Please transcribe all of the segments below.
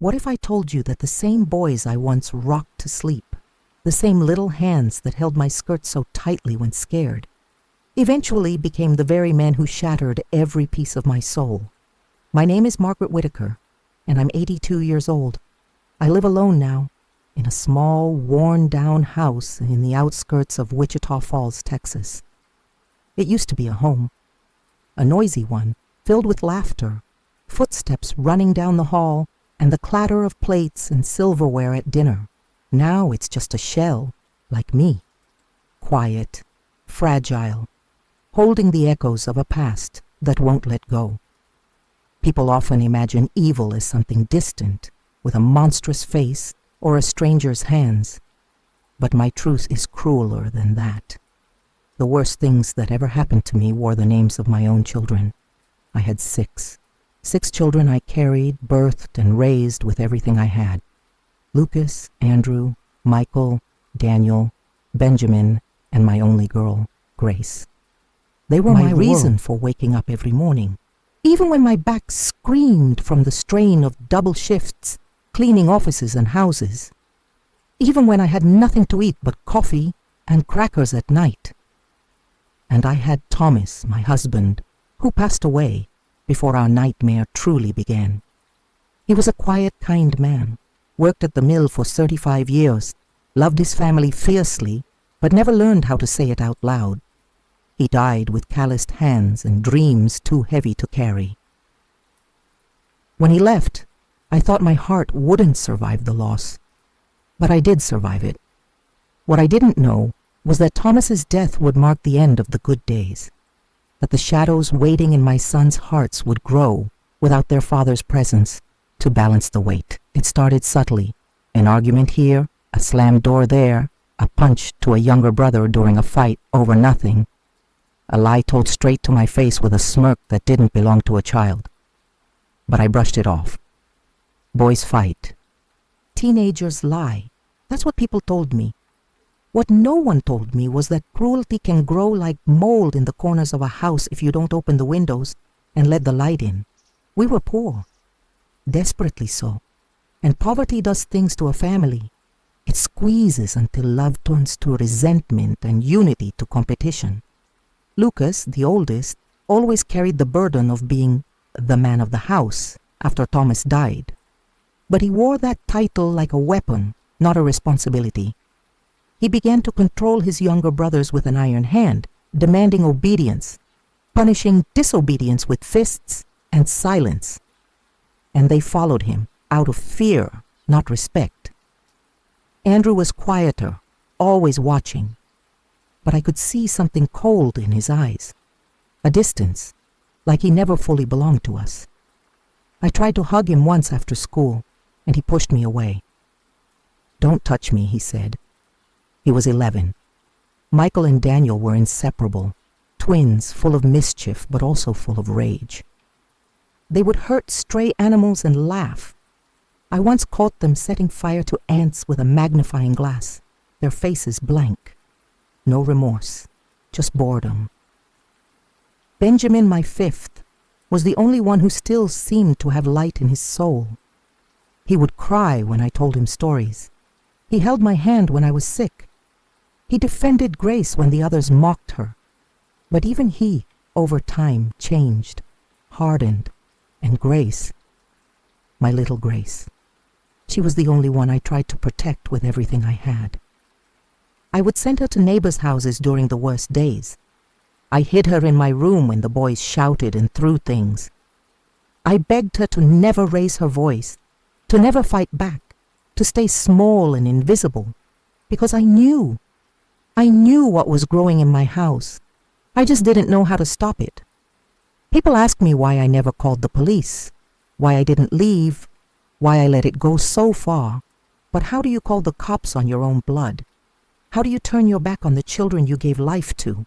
What if I told you that the same boys I once rocked to sleep, the same little hands that held my skirt so tightly when scared, eventually became the very men who shattered every piece of my soul? My name is Margaret Whitaker, and I'm 82 years old. I live alone now, in a small, worn-down house in the outskirts of Wichita Falls, Texas. It used to be a home, a noisy one, filled with laughter, footsteps running down the hall, and the clatter of plates and silverware at dinner. Now it's just a shell, like me, quiet, fragile, holding the echoes of a past that won't let go. People often imagine evil as something distant, with a monstrous face or a stranger's hands. But my truth is crueler than that. The worst things that ever happened to me wore the names of my own children. I had six children I carried, birthed, and raised with everything I had. Lucas, Andrew, Michael, Daniel, Benjamin, and my only girl, Grace. They were my reason for waking up every morning, even when my back screamed from the strain of double shifts, cleaning offices and houses, even when I had nothing to eat but coffee and crackers at night. And I had Thomas, my husband, who passed away before our nightmare truly began. He was a quiet, kind man, worked at the mill for 35 years, loved his family fiercely, but never learned how to say it out loud. He died with calloused hands and dreams too heavy to carry. When he left, I thought my heart wouldn't survive the loss, but I did survive it. What I didn't know was that Thomas's death would mark the end of the good days, that the shadows waiting in my sons' hearts would grow without their father's presence to balance the weight. It started subtly, an argument here, a slammed door there, a punch to a younger brother during a fight over nothing, a lie told straight to my face with a smirk that didn't belong to a child. But I brushed it off. Boys fight. Teenagers lie. That's what people told me. What no one told me was that cruelty can grow like mold in the corners of a house if you don't open the windows and let the light in. We were poor, desperately so, and poverty does things to a family. It squeezes until love turns to resentment and unity to competition. Lucas, the oldest, always carried the burden of being the man of the house after Thomas died. But he wore that title like a weapon, not a responsibility. He began to control his younger brothers with an iron hand, demanding obedience, punishing disobedience with fists and silence. And they followed him out of fear, not respect. Andrew was quieter, always watching, but I could see something cold in his eyes, a distance, like he never fully belonged to us. I tried to hug him once after school, and he pushed me away. "Don't touch me," he said. He was 11. Michael and Daniel were inseparable, twins full of mischief but also full of rage. They would hurt stray animals and laugh. I once caught them setting fire to ants with a magnifying glass, their faces blank. No remorse, just boredom. Benjamin, my fifth, was the only one who still seemed to have light in his soul. He would cry when I told him stories. He held my hand when I was sick. He defended Grace when the others mocked her. But even he, over time, changed, hardened, and Grace, my little Grace, she was the only one I tried to protect with everything I had. I would send her to neighbors' houses during the worst days. I hid her in my room when the boys shouted and threw things. I begged her to never raise her voice, to never fight back, to stay small and invisible, because I knew what was growing in my house. I just didn't know how to stop it. People ask me why I never called the police, why I didn't leave, why I let it go so far. But how do you call the cops on your own blood? How do you turn your back on the children you gave life to?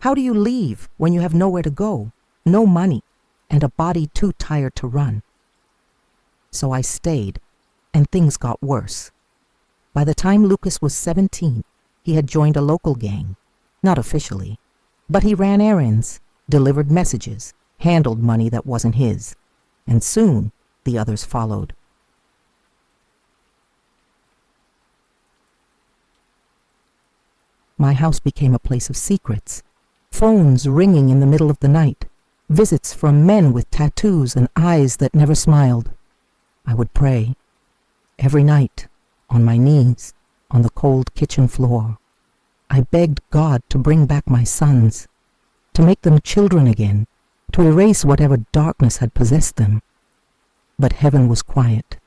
How do you leave when you have nowhere to go, no money, and a body too tired to run? So I stayed, and things got worse. By the time Lucas was 17, he had joined a local gang, not officially, but he ran errands, delivered messages, handled money that wasn't his, and soon the others followed. My house became a place of secrets. Phones ringing in the middle of the night. Visits from men with tattoos and eyes that never smiled. I would pray. Every night, on my knees, on the cold kitchen floor. I begged God to bring back my sons, to make them children again, to erase whatever darkness had possessed them. But heaven was quiet.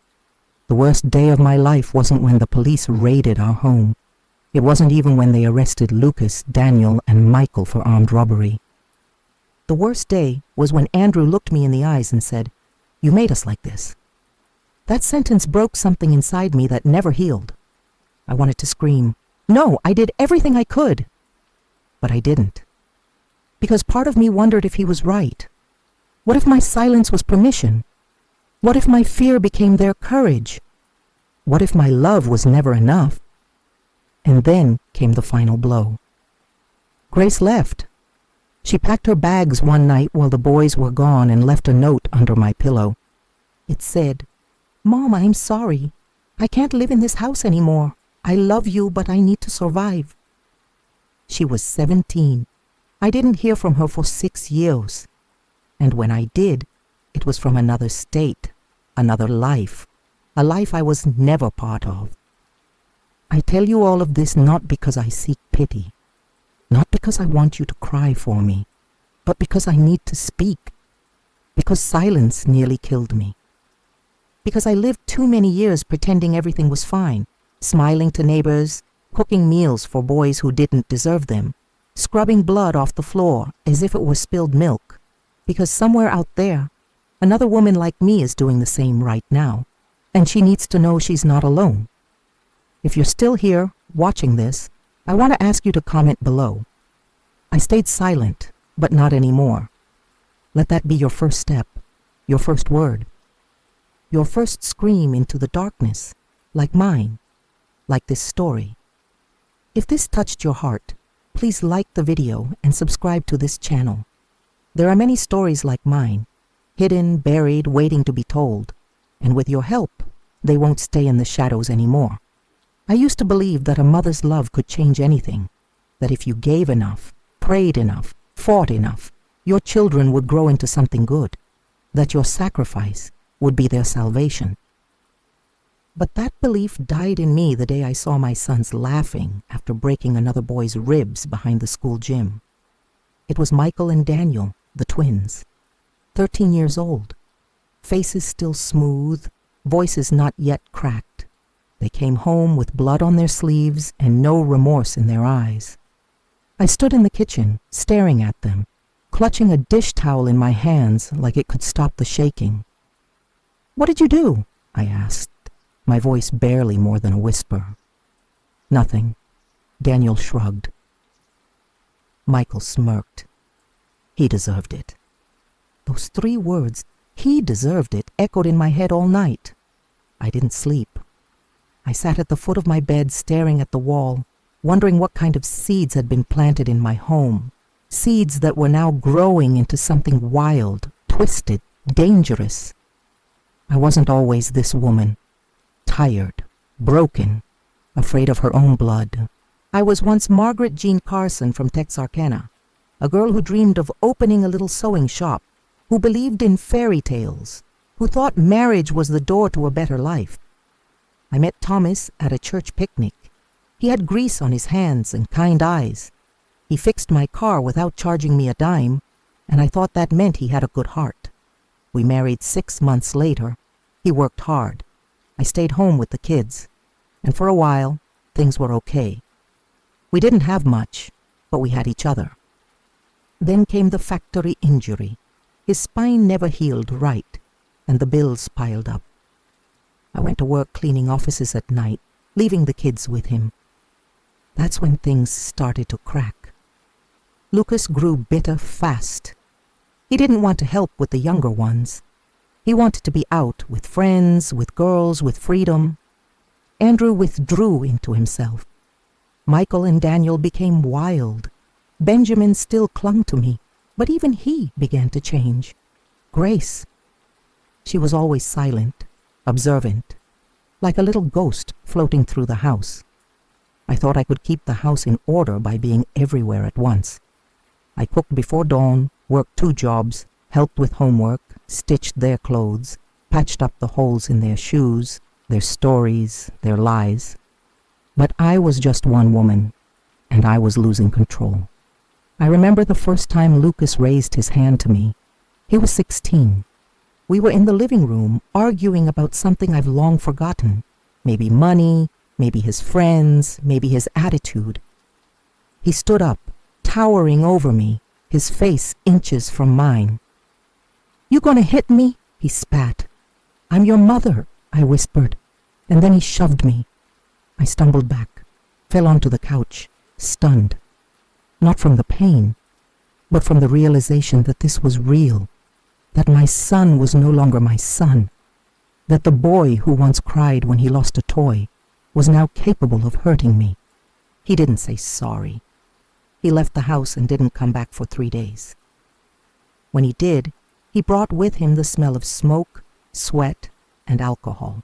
The worst day of my life wasn't when the police raided our home. It wasn't even when they arrested Lucas, Daniel, and Michael for armed robbery. The worst day was when Andrew looked me in the eyes and said, "You made us like this." That sentence broke something inside me that never healed. I wanted to scream, "No, I did everything I could." But I didn't. Because part of me wondered if he was right. What if my silence was permission? What if my fear became their courage? What if my love was never enough? And then came the final blow. Grace left. She packed her bags one night while the boys were gone and left a note under my pillow. It said, "Mom, I'm sorry. I can't live in this house anymore. I love you, but I need to survive." She was 17. I didn't hear from her for 6 years. And when I did, it was from another state, another life, a life I was never part of. I tell you all of this not because I seek pity, not because I want you to cry for me, but because I need to speak, because silence nearly killed me. Because I lived too many years pretending everything was fine, smiling to neighbors, cooking meals for boys who didn't deserve them, scrubbing blood off the floor as if it were spilled milk, because somewhere out there, another woman like me is doing the same right now, and she needs to know she's not alone. If you're still here, watching this, I want to ask you to comment below. I stayed silent, but not anymore. Let that be your first step, your first word, your first scream into the darkness, like mine, like this story. If this touched your heart, please like the video and subscribe to this channel. There are many stories like mine, hidden, buried, waiting to be told, and with your help, they won't stay in the shadows anymore. I used to believe that a mother's love could change anything, that if you gave enough, prayed enough, fought enough, your children would grow into something good, that your sacrifice would be their salvation. But that belief died in me the day I saw my sons laughing after breaking another boy's ribs behind the school gym. It was Michael and Daniel, the twins, 13 years old, faces still smooth, voices not yet cracked. They came home with blood on their sleeves and no remorse in their eyes. I stood in the kitchen, staring at them, clutching a dish towel in my hands like it could stop the shaking. "What did you do?" I asked, my voice barely more than a whisper. "Nothing." Daniel shrugged. Michael smirked. He deserved it. Those 3 words, "he deserved it," echoed in my head all night. I didn't sleep. I sat at the foot of my bed staring at the wall, wondering what kind of seeds had been planted in my home, seeds that were now growing into something wild, twisted, dangerous. I wasn't always this woman, tired, broken, afraid of her own blood. I was once Margaret Jean Carson from Texarkana, a girl who dreamed of opening a little sewing shop, who believed in fairy tales, who thought marriage was the door to a better life. I met Thomas at a church picnic. He had grease on his hands and kind eyes. He fixed my car without charging me a dime, and I thought that meant he had a good heart. We married 6 months later. He worked hard. I stayed home with the kids, and for a while, things were okay. We didn't have much, but we had each other. Then came the factory injury. His spine never healed right, and the bills piled up. I went to work cleaning offices at night, leaving the kids with him. That's when things started to crack. Lucas grew bitter fast. He didn't want to help with the younger ones. He wanted to be out with friends, with girls, with freedom. Andrew withdrew into himself. Michael and Daniel became wild. Benjamin still clung to me, but even he began to change. Grace. She was always silent, observant, like a little ghost floating through the house. I thought I could keep the house in order by being everywhere at once. I cooked before dawn, worked 2 jobs, helped with homework, stitched their clothes, patched up the holes in their shoes, their stories, their lies. But I was just one woman, and I was losing control. I remember the first time Lucas raised his hand to me. He was 16. We were in the living room arguing about something I've long forgotten. Maybe money, maybe his friends, maybe his attitude. He stood up, towering over me, his face inches from mine. "You gonna hit me?" he spat. "I'm your mother," I whispered, and then he shoved me. I stumbled back, fell onto the couch, stunned. Not from the pain, but from the realization that this was real, that my son was no longer my son, that the boy who once cried when he lost a toy was now capable of hurting me. He didn't say sorry. He left the house and didn't come back for 3 days. When he did, he brought with him the smell of smoke, sweat, and alcohol,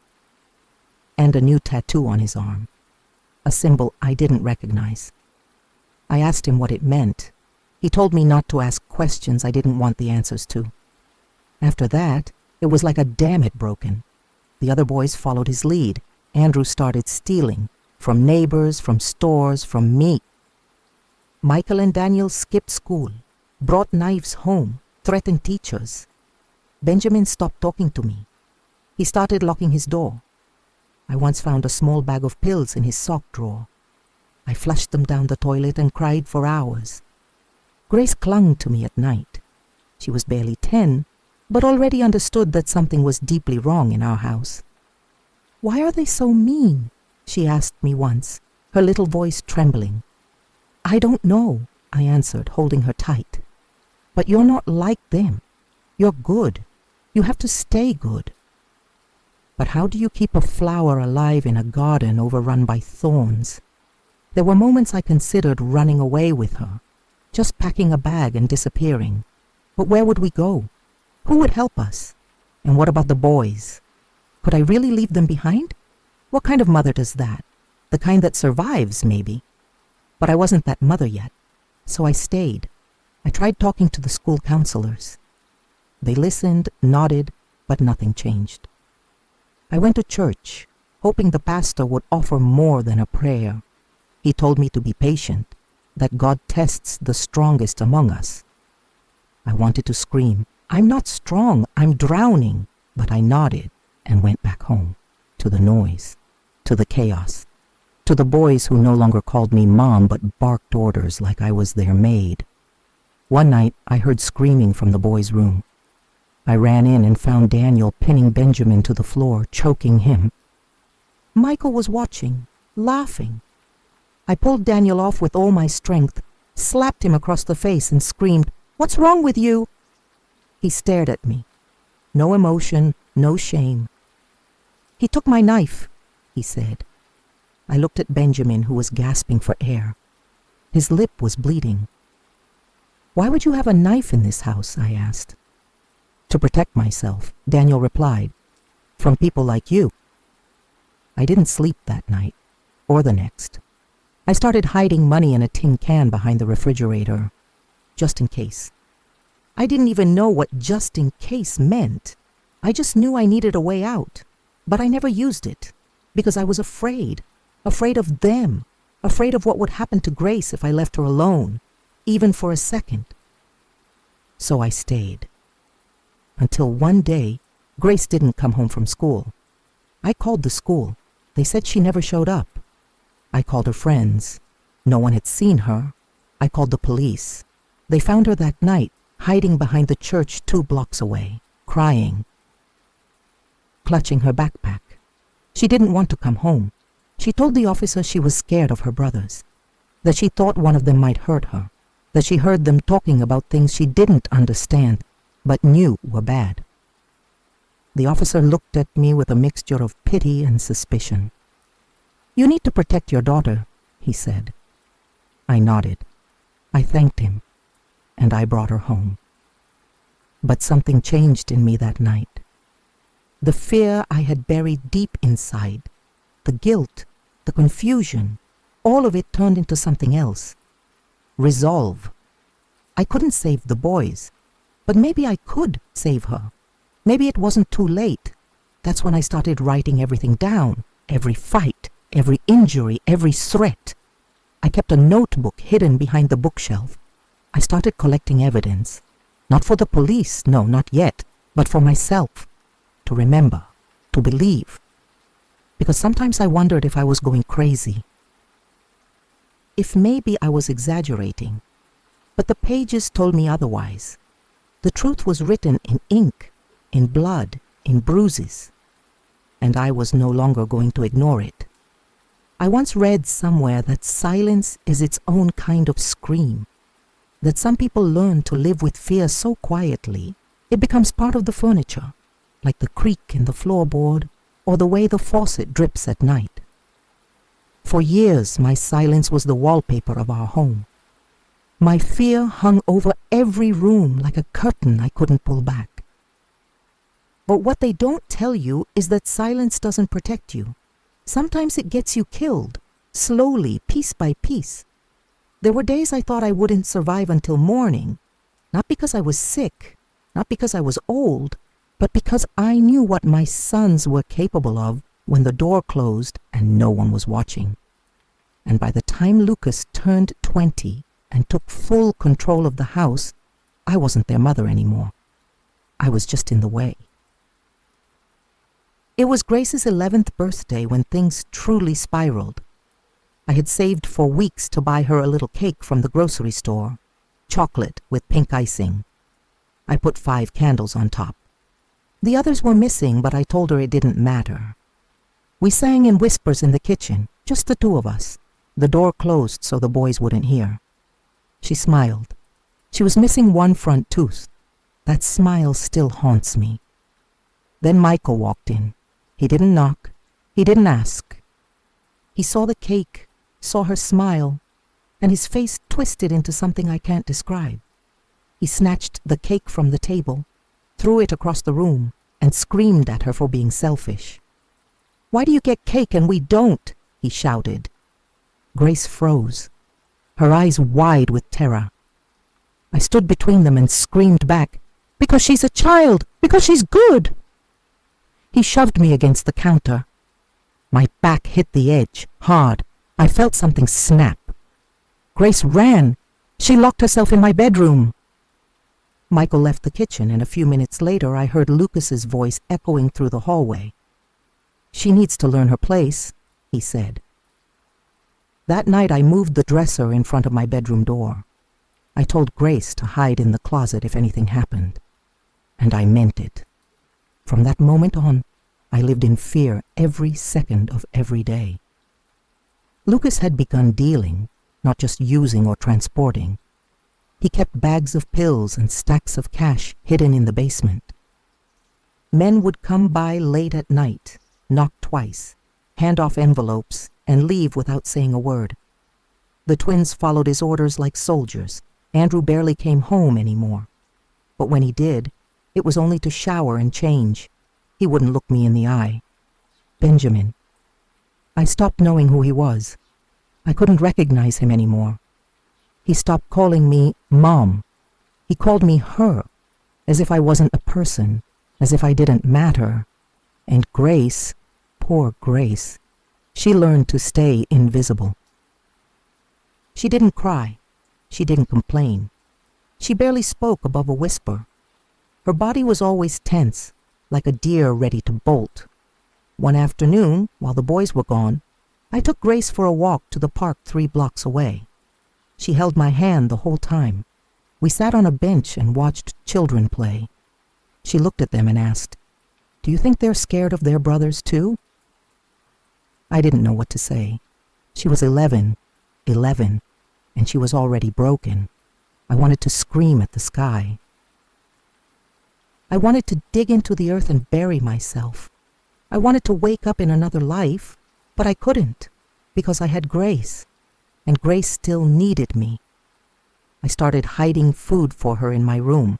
and a new tattoo on his arm, a symbol I didn't recognize. I asked him what it meant. He told me not to ask questions I didn't want the answers to. After that, it was like a dam had broken. The other boys followed his lead. Andrew started stealing, from neighbors, from stores, from me. Michael and Daniel skipped school, brought knives home, threatened teachers. Benjamin stopped talking to me. He started locking his door. I once found a small bag of pills in his sock drawer. I flushed them down the toilet and cried for hours. Grace clung to me at night. She was barely 10, but already understood that something was deeply wrong in our house. "Why are they so mean?" she asked me once, her little voice trembling. "I don't know," I answered, holding her tight. "But you're not like them. You're good. You have to stay good." But how do you keep a flower alive in a garden overrun by thorns? There were moments I considered running away with her, just packing a bag and disappearing. But where would we go? Who would help us? And what about the boys? Could I really leave them behind? What kind of mother does that? The kind that survives, maybe. But I wasn't that mother yet, so I stayed. I tried talking to the school counselors. They listened, nodded, but nothing changed. I went to church, hoping the pastor would offer more than a prayer. He told me to be patient, that God tests the strongest among us. I wanted to scream, "I'm not strong, I'm drowning," but I nodded and went back home, to the noise, to the chaos, to the boys who no longer called me mom but barked orders like I was their maid. One night I heard screaming from the boys' room. I ran in and found Daniel pinning Benjamin to the floor, choking him. Michael was watching, laughing. I pulled Daniel off with all my strength, slapped him across the face and screamed, "What's wrong with you?" He stared at me. No emotion, no shame. "He took my knife," he said. I looked at Benjamin, who was gasping for air. His lip was bleeding. "Why would you have a knife in this house?" I asked. "To protect myself," Daniel replied. "From people like you." I didn't sleep that night, or the next. I started hiding money in a tin can behind the refrigerator, just in case. I didn't even know what just in case meant. I just knew I needed a way out, but I never used it, because I was afraid of them, afraid of what would happen to Grace if I left her alone, even for a second. So I stayed. Until one day, Grace didn't come home from school. I called the school. They said she never showed up. I called her friends. No one had seen her. I called the police. They found her that night, hiding behind the church 2 blocks away, crying, clutching her backpack. She didn't want to come home. She told the officer she was scared of her brothers, that she thought one of them might hurt her, that she heard them talking about things she didn't understand, but knew were bad. The officer looked at me with a mixture of pity and suspicion. "You need to protect your daughter," he said. I nodded. I thanked him, and I brought her home. But something changed in me that night. The fear I had buried deep inside, the guilt, the confusion, all of it turned into something else. Resolve. I couldn't save the boys, but maybe I could save her. Maybe it wasn't too late. That's when I started writing everything down, every fight, every injury, every threat. I kept a notebook hidden behind the bookshelf. I started collecting evidence. Not for the police, no, not yet, but for myself. To remember, to believe. Because sometimes I wondered if I was going crazy. If maybe I was exaggerating. But the pages told me otherwise. The truth was written in ink, in blood, in bruises. And I was no longer going to ignore it. I once read somewhere that silence is its own kind of scream. That some people learn to live with fear so quietly, it becomes part of the furniture, like the creak in the floorboard or the way the faucet drips at night. For years, my silence was the wallpaper of our home. My fear hung over every room like a curtain I couldn't pull back. But what they don't tell you is that silence doesn't protect you. Sometimes it gets you killed, slowly, piece by piece. There were days I thought I wouldn't survive until morning, not because I was sick, not because I was old, but because I knew what my sons were capable of when the door closed and no one was watching. And by the time Lucas turned 20 and took full control of the house, I wasn't their mother anymore. I was just in the way. It was Grace's 11th birthday when things truly spiraled. I had saved for weeks to buy her a little cake from the grocery store, chocolate with pink icing. I put 5 candles on top. The others were missing, but I told her it didn't matter. We sang in whispers in the kitchen, just the two of us. The door closed so the boys wouldn't hear. She smiled. She was missing one front tooth. That smile still haunts me. Then Michael walked in. He didn't knock. He didn't ask. He saw the cake, saw her smile, and his face twisted into something I can't describe. He snatched the cake from the table, threw it across the room, and screamed at her for being selfish. "Why do you get cake and we don't?" he shouted. Grace froze, her eyes wide with terror. I stood between them and screamed back, "Because she's a child! Because she's good!" He shoved me against the counter. My back hit the edge, hard. I felt something snap. Grace ran. She locked herself in my bedroom. Michael left the kitchen, and a few minutes later I heard Lucas's voice echoing through the hallway. "She needs to learn her place," he said. That night I moved the dresser in front of my bedroom door. I told Grace to hide in the closet if anything happened. And I meant it. From that moment on, I lived in fear every second of every day. Lucas had begun dealing, not just using or transporting. He kept bags of pills and stacks of cash hidden in the basement. Men would come by late at night, knock twice, hand off envelopes, and leave without saying a word. The twins followed his orders like soldiers. Andrew barely came home anymore. But when he did, it was only to shower and change. He wouldn't look me in the eye. Benjamin. I stopped knowing who he was. I couldn't recognize him anymore. He stopped calling me Mom. He called me her, as if I wasn't a person, as if I didn't matter. And Grace, poor Grace, she learned to stay invisible. She didn't cry. She didn't complain. She barely spoke above a whisper. Her body was always tense, like a deer ready to bolt. One afternoon, while the boys were gone, I took Grace for a walk to the park 3 blocks away. She held my hand the whole time. We sat on a bench and watched children play. She looked at them and asked, "Do you think they're scared of their brothers too?" I didn't know what to say. She was 11, and she was already broken. I wanted to scream at the sky. I wanted to dig into the earth and bury myself. I wanted to wake up in another life, but I couldn't, because I had Grace, and Grace still needed me. I started hiding food for her in my room.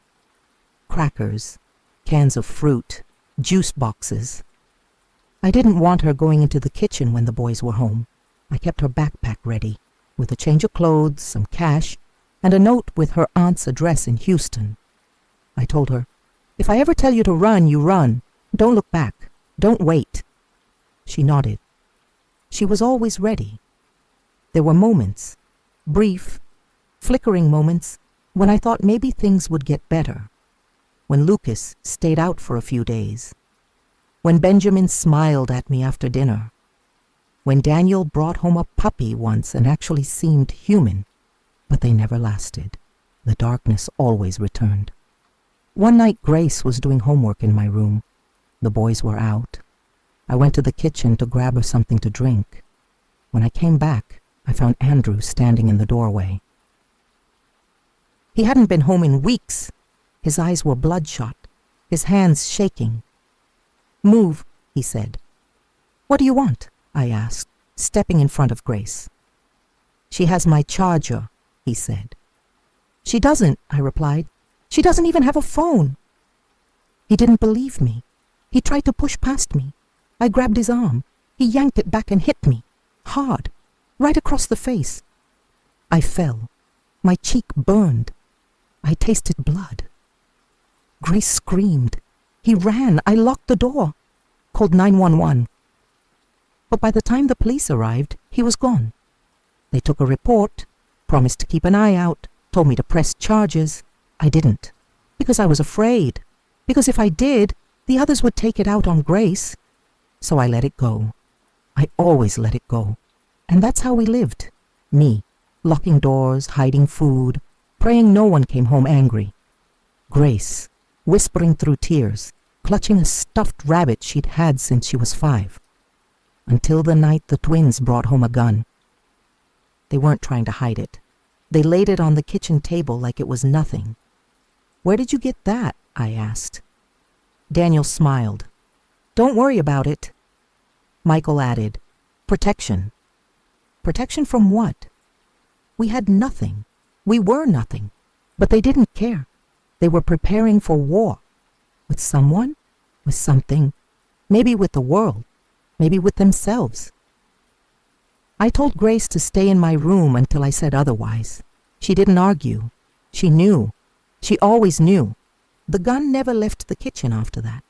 Crackers, cans of fruit, juice boxes. I didn't want her going into the kitchen when the boys were home. I kept her backpack ready, with a change of clothes, some cash, and a note with her aunt's address in Houston. I told her, "If I ever tell you to run, you run. Don't look back. Don't wait." She nodded. She was always ready. There were moments, brief, flickering moments, when I thought maybe things would get better. When Lucas stayed out for a few days. When Benjamin smiled at me after dinner. When Daniel brought home a puppy once and actually seemed human. But they never lasted. The darkness always returned. One night Grace was doing homework in my room. The boys were out. I went to the kitchen to grab her something to drink. When I came back, I found Andrew standing in the doorway. He hadn't been home in weeks. His eyes were bloodshot, his hands shaking. "Move," he said. "What do you want?" I asked, stepping in front of Grace. "She has my charger," he said. "She doesn't," I replied. "She doesn't even have a phone." He didn't believe me. He tried to push past me. I grabbed his arm. He yanked it back and hit me, hard, right across the face. I fell. My cheek burned. I tasted blood. Grace screamed. He ran. I locked the door. Called 911. But by the time the police arrived, he was gone. They took a report, promised to keep an eye out, told me to press charges. I didn't, because I was afraid. Because if I did, the others would take it out on Grace. So I let it go. I always let it go. And that's how we lived. Me, locking doors, hiding food, praying no one came home angry. Grace, whispering through tears, clutching a stuffed rabbit she'd had since she was 5. Until the night the twins brought home a gun. They weren't trying to hide it. They laid it on the kitchen table like it was nothing. "Where did you get that?" I asked. Daniel smiled. "Don't worry about it." Michael added, "Protection." Protection from what? We had nothing. We were nothing. But they didn't care. They were preparing for war. With someone? With something. Maybe with the world. Maybe with themselves. I told Grace to stay in my room until I said otherwise. She didn't argue. She knew. She always knew. The gun never left the kitchen after that.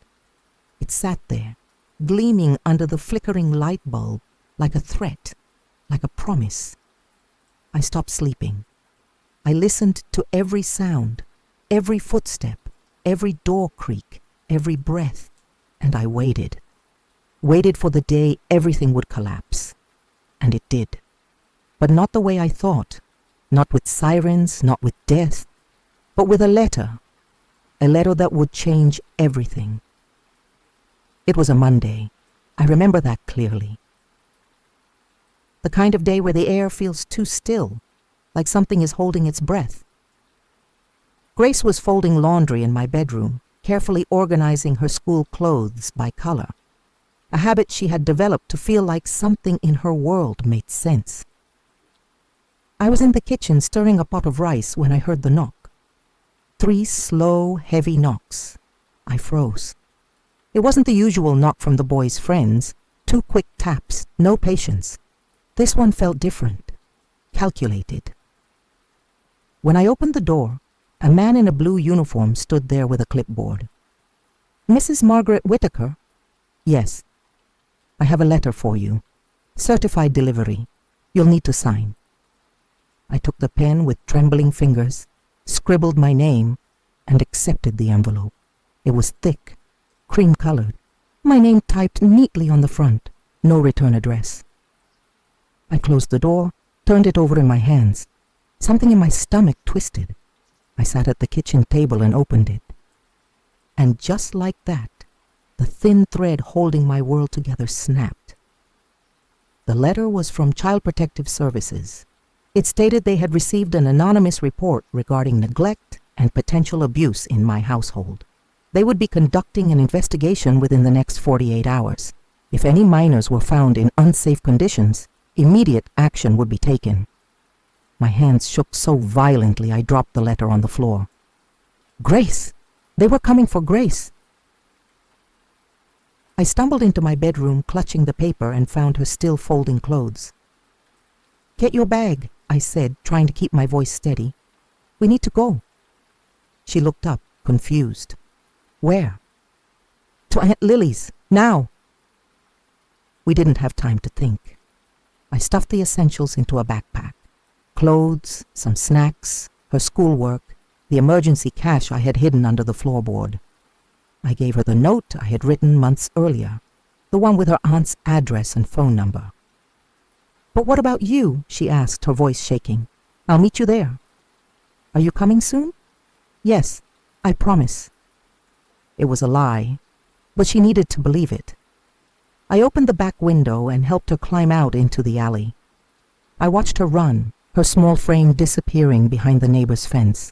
It sat there, gleaming under the flickering light bulb, like a threat, like a promise. I stopped sleeping. I listened to every sound, every footstep, every door creak, every breath, and I waited. Waited for the day everything would collapse. And it did. But not the way I thought. Not with sirens, not with death, but with a letter. A letter that would change everything. It was a Monday. I remember that clearly. The kind of day where the air feels too still, like something is holding its breath. Grace was folding laundry in my bedroom, carefully organizing her school clothes by color, a habit she had developed to feel like something in her world made sense. I was in the kitchen stirring a pot of rice when I heard the knock. 3 slow, heavy knocks. I froze. It wasn't the usual knock from the boys' friends. 2 quick taps, no patience. This one felt different, calculated. When I opened the door, a man in a blue uniform stood there with a clipboard. "Mrs. Margaret Whittaker?" "Yes." "I have a letter for you. Certified delivery. You'll need to sign." I took the pen with trembling fingers, scribbled my name, and accepted the envelope. It was thick, cream-colored. My name typed neatly on the front. No return address. I closed the door, turned it over in my hands. Something in my stomach twisted. I sat at the kitchen table and opened it. And just like that, the thin thread holding my world together snapped. The letter was from Child Protective Services. It stated they had received an anonymous report regarding neglect and potential abuse in my household. They would be conducting an investigation within the next 48 hours. If any minors were found in unsafe conditions, immediate action would be taken. My hands shook so violently I dropped the letter on the floor. Grace! They were coming for Grace! I stumbled into my bedroom, clutching the paper, and found her still folding clothes. Get your bag, I said, trying to keep my voice steady. We need to go. She looked up, confused. Where? To Aunt Lily's, now. We didn't have time to think. I stuffed the essentials into a backpack. Clothes, some snacks, her schoolwork, the emergency cash I had hidden under the floorboard. I gave her the note I had written months earlier, the one with her aunt's address and phone number. But what about you? She asked, her voice shaking. I'll meet you there. Are you coming soon? Yes, I promise. It was a lie, but she needed to believe it. I opened the back window and helped her climb out into the alley. I watched her run, her small frame disappearing behind the neighbor's fence.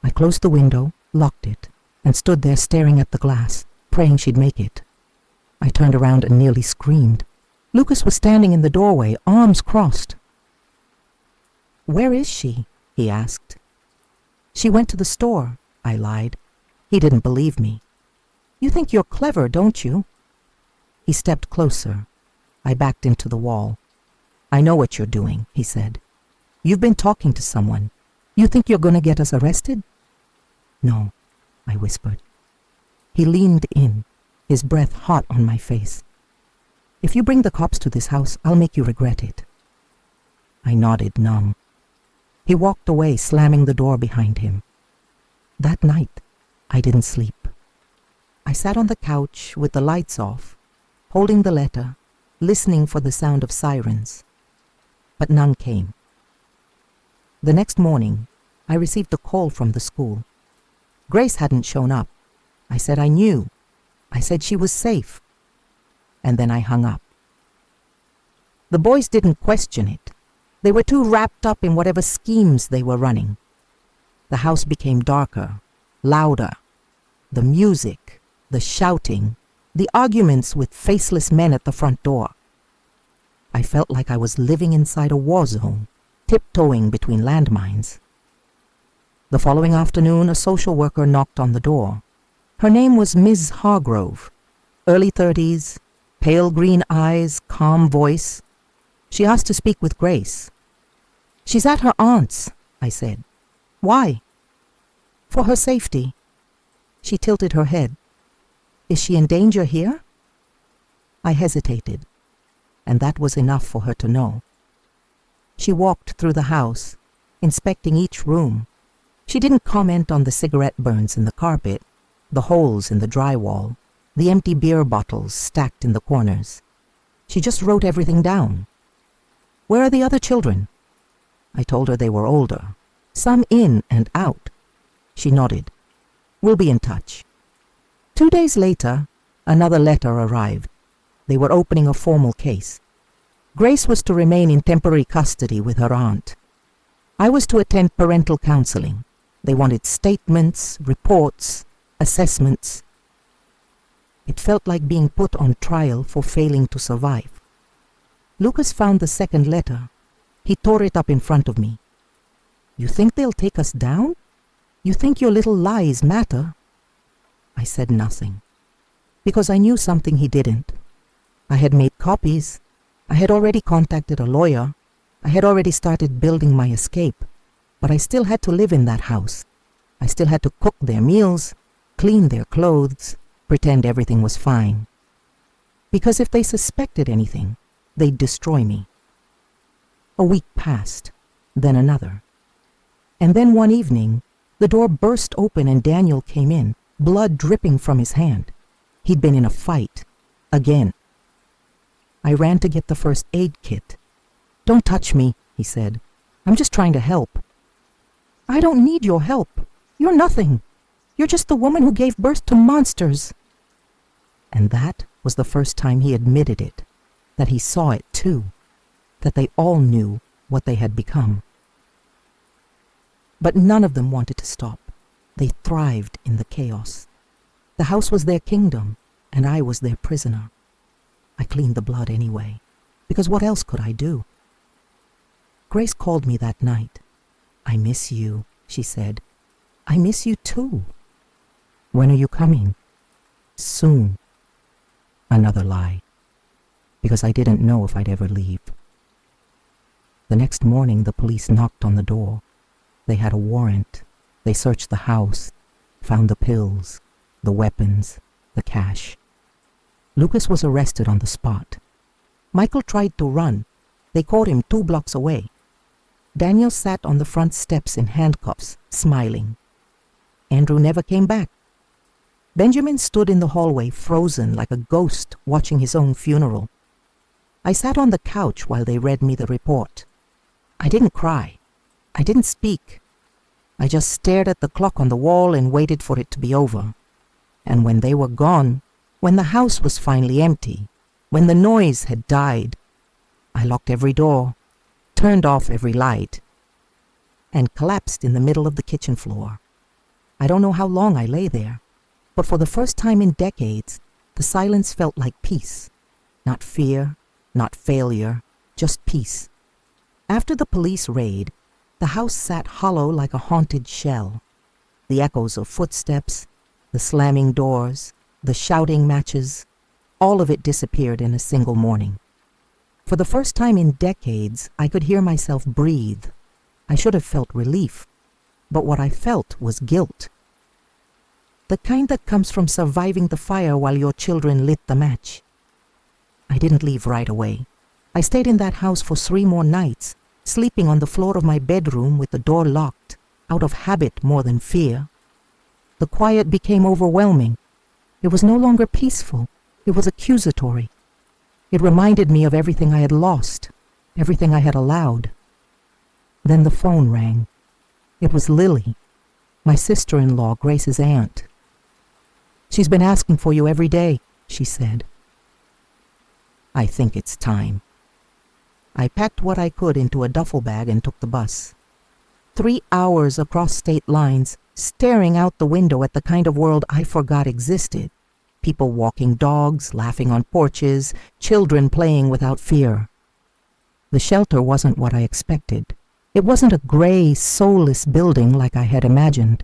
I closed the window, locked it, and stood there staring at the glass, praying she'd make it. I turned around and nearly screamed. Lucas was standing in the doorway, arms crossed. Where is she? He asked. She went to the store, I lied. He didn't believe me. You think you're clever, don't you? He stepped closer. I backed into the wall. I know what you're doing, he said. You've been talking to someone. You think you're going to get us arrested? No, I whispered. He leaned in, his breath hot on my face. If you bring the cops to this house, I'll make you regret it. I nodded, numb. He walked away, slamming the door behind him. That night, I didn't sleep. I sat on the couch with the lights off, holding the letter, listening for the sound of sirens. But none came. The next morning, I received a call from the school. Grace hadn't shown up. I said I knew. I said she was safe. And then I hung up. The boys didn't question it. They were too wrapped up in whatever schemes they were running. The house became darker, louder. The music, the shouting, the arguments with faceless men at the front door. I felt like I was living inside a war zone, tiptoeing between landmines. The following afternoon, a social worker knocked on the door. Her name was Ms. Hargrove, early 30s, pale green eyes, calm voice. She asked to speak with Grace. She's at her aunt's, I said. Why? For her safety. She tilted her head. Is she in danger here? I hesitated, and that was enough for her to know. She walked through the house, inspecting each room. She didn't comment on the cigarette burns in the carpet, the holes in the drywall, the empty beer bottles stacked in the corners. She just wrote everything down. Where are the other children? I told her they were older, some in and out. She nodded. We'll be in touch. 2 days later, another letter arrived. They were opening a formal case. Grace was to remain in temporary custody with her aunt. I was to attend parental counseling. They wanted statements, reports, assessments. It felt like being put on trial for failing to survive. Lucas found the second letter. He tore it up in front of me. You think they'll take us down? You think your little lies matter? I said nothing, because I knew something he didn't. I had made copies. I had already contacted a lawyer. I had already started building my escape, but I still had to live in that house. I still had to cook their meals, clean their clothes, pretend everything was fine. Because if they suspected anything, they'd destroy me. A week passed, then another. And then one evening, the door burst open and Daniel came in, blood dripping from his hand. He'd been in a fight, again. I ran to get the first aid kit. Don't touch me, he said. I'm just trying to help. I don't need your help. You're nothing. You're just the woman who gave birth to monsters. And that was the first time he admitted it, that he saw it too, that they all knew what they had become. But none of them wanted to stop. They thrived in the chaos. The house was their kingdom, and I was their prisoner. I cleaned the blood anyway, because what else could I do? Grace called me that night. I miss you, she said. I miss you too. When are you coming? Soon. Another lie, because I didn't know if I'd ever leave. The next morning, the police knocked on the door. They had a warrant. They searched the house, found the pills, the weapons, the cash. Lucas was arrested on the spot. Michael tried to run. They caught him 2 blocks away. Daniel sat on the front steps in handcuffs, smiling. Andrew never came back. Benjamin stood in the hallway, frozen like a ghost, watching his own funeral. I sat on the couch while they read me the report. I didn't cry. I didn't speak. I just stared at the clock on the wall and waited for it to be over. And when they were gone, when the house was finally empty, when the noise had died, I locked every door, turned off every light, and collapsed in the middle of the kitchen floor. I don't know how long I lay there, but for the first time in decades, the silence felt like peace. Not fear, not failure, just peace. After the police raid, the house sat hollow like a haunted shell. The echoes of footsteps, the slamming doors, the shouting matches, all of it disappeared in a single morning. For the first time in decades, I could hear myself breathe. I should have felt relief, but what I felt was guilt. The kind that comes from surviving the fire while your children lit the match. I didn't leave right away. I stayed in that house for 3 more nights, sleeping on the floor of my bedroom with the door locked, out of habit more than fear. The quiet became overwhelming. It was no longer peaceful. It was accusatory. It reminded me of everything I had lost, everything I had allowed. Then the phone rang. It was Lily, my sister-in-law, Grace's aunt. "She's been asking for you every day," she said. "I think it's time." I packed what I could into a duffel bag and took the bus. 3 hours across state lines, staring out the window at the kind of world I forgot existed. People walking dogs, laughing on porches, children playing without fear. The shelter wasn't what I expected. It wasn't a gray, soulless building like I had imagined.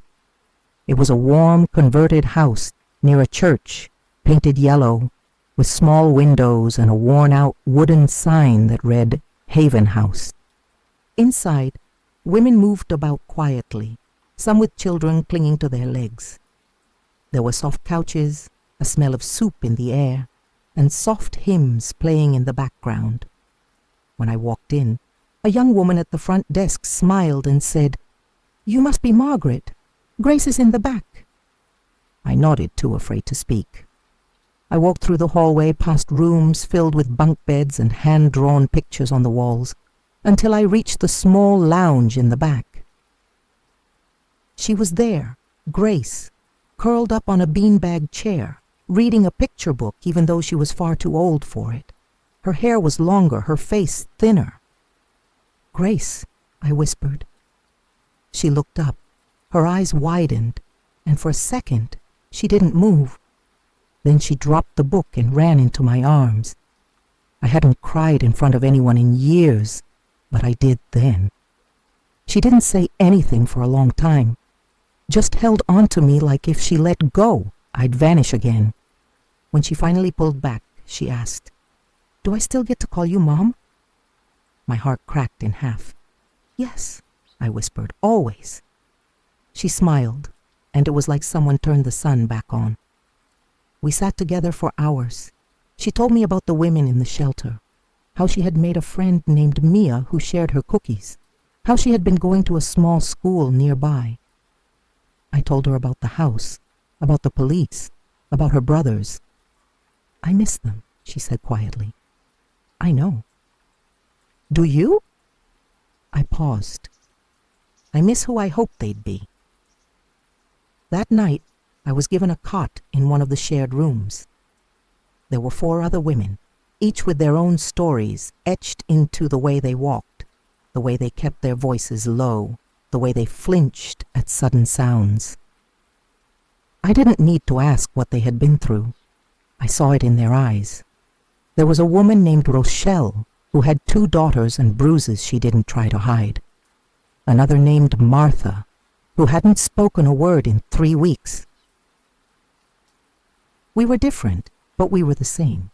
It was a warm, converted house near a church, painted yellow, with small windows and a worn-out wooden sign that read Haven House. Inside, women moved about quietly, some with children clinging to their legs. There were soft couches, a smell of soup in the air, and soft hymns playing in the background. When I walked in, a young woman at the front desk smiled and said, "You must be Margaret. Grace is in the back." I nodded, too afraid to speak. I walked through the hallway past rooms filled with bunk beds and hand-drawn pictures on the walls, until I reached the small lounge in the back. She was there, Grace, curled up on a beanbag chair, reading a picture book even though she was far too old for it. Her hair was longer, her face thinner. "Grace," I whispered. She looked up. Her eyes widened, and for a second, she didn't move. Then she dropped the book and ran into my arms. I hadn't cried in front of anyone in years, but I did then. She didn't say anything for a long time, just held on to me like if she let go, I'd vanish again. When she finally pulled back, she asked, "Do I still get to call you Mom?" My heart cracked in half. "Yes," I whispered, "always." She smiled, and it was like someone turned the sun back on. We sat together for hours. She told me about the women in the shelter, how she had made a friend named Mia who shared her cookies, how she had been going to a small school nearby. I told her about the house, about the police, about her brothers. "I miss them," she said quietly. "I know." "Do you?" I paused. "I miss who I hoped they'd be." That night, I was given a cot in one of the shared rooms. There were 4 other women, each with their own stories etched into the way they walked, the way they kept their voices low, the way they flinched at sudden sounds. I didn't need to ask what they had been through. I saw it in their eyes. There was a woman named Rochelle who had 2 daughters and bruises she didn't try to hide. Another named Martha, who hadn't spoken a word in 3 weeks. We were different, but we were the same.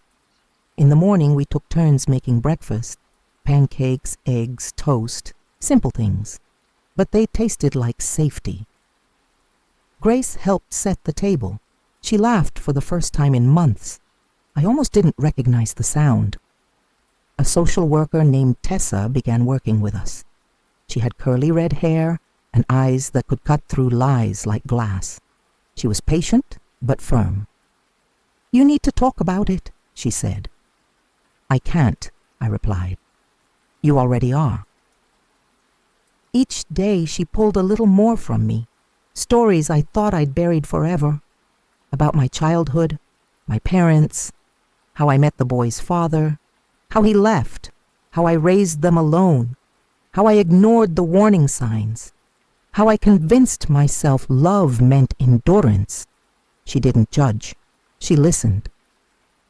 In the morning, we took turns making breakfast. pancakes, eggs, toast, simple things. But they tasted like safety. Grace helped set the table. She laughed for the first time in months. I almost didn't recognize the sound. A social worker named Tessa began working with us. She had curly red hair and eyes that could cut through lies like glass. She was patient but firm. "You need to talk about it," she said. "I can't," I replied. "You already are." Each day she pulled a little more from me, stories I thought I'd buried forever, about my childhood, my parents, how I met the boy's father, how he left, how I raised them alone, how I ignored the warning signs, how I convinced myself love meant endurance. She didn't judge. She listened.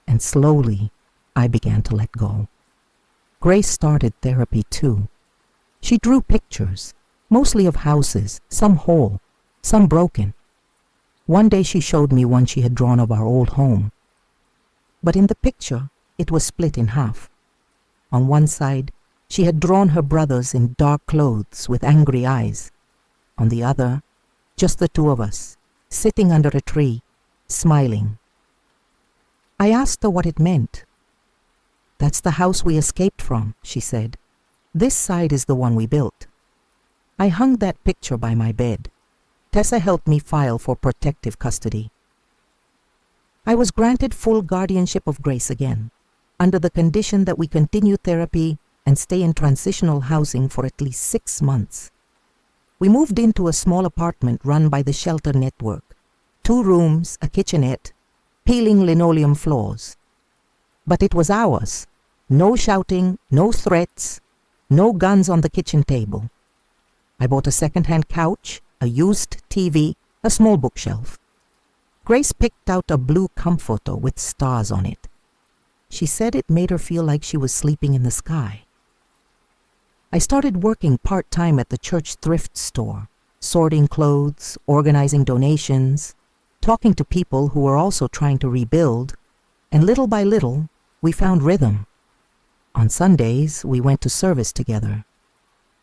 And slowly, I began to let go. Grace started therapy too. She drew pictures, mostly of houses, some whole, some broken. One day she showed me one she had drawn of our old home. But in the picture, it was split in half. On one side, she had drawn her brothers in dark clothes with angry eyes. On the other, just the two of us, sitting under a tree, smiling. I asked her what it meant. "That's the house we escaped from," she said. "This side is the one we built." I hung that picture by my bed. Tessa helped me file for protective custody. I was granted full guardianship of Grace again, under the condition that we continue therapy and stay in transitional housing for at least 6 months. We moved into a small apartment run by the shelter network. 2 rooms, a kitchenette, peeling linoleum floors. But it was ours. No shouting, no threats, no guns on the kitchen table. I bought a second-hand couch, a used TV, a small bookshelf. Grace picked out a blue comforter with stars on it. She said it made her feel like she was sleeping in the sky. I started working part-time at the church thrift store, sorting clothes, organizing donations, talking to people who were also trying to rebuild, and little by little, we found rhythm. On Sundays, we went to service together.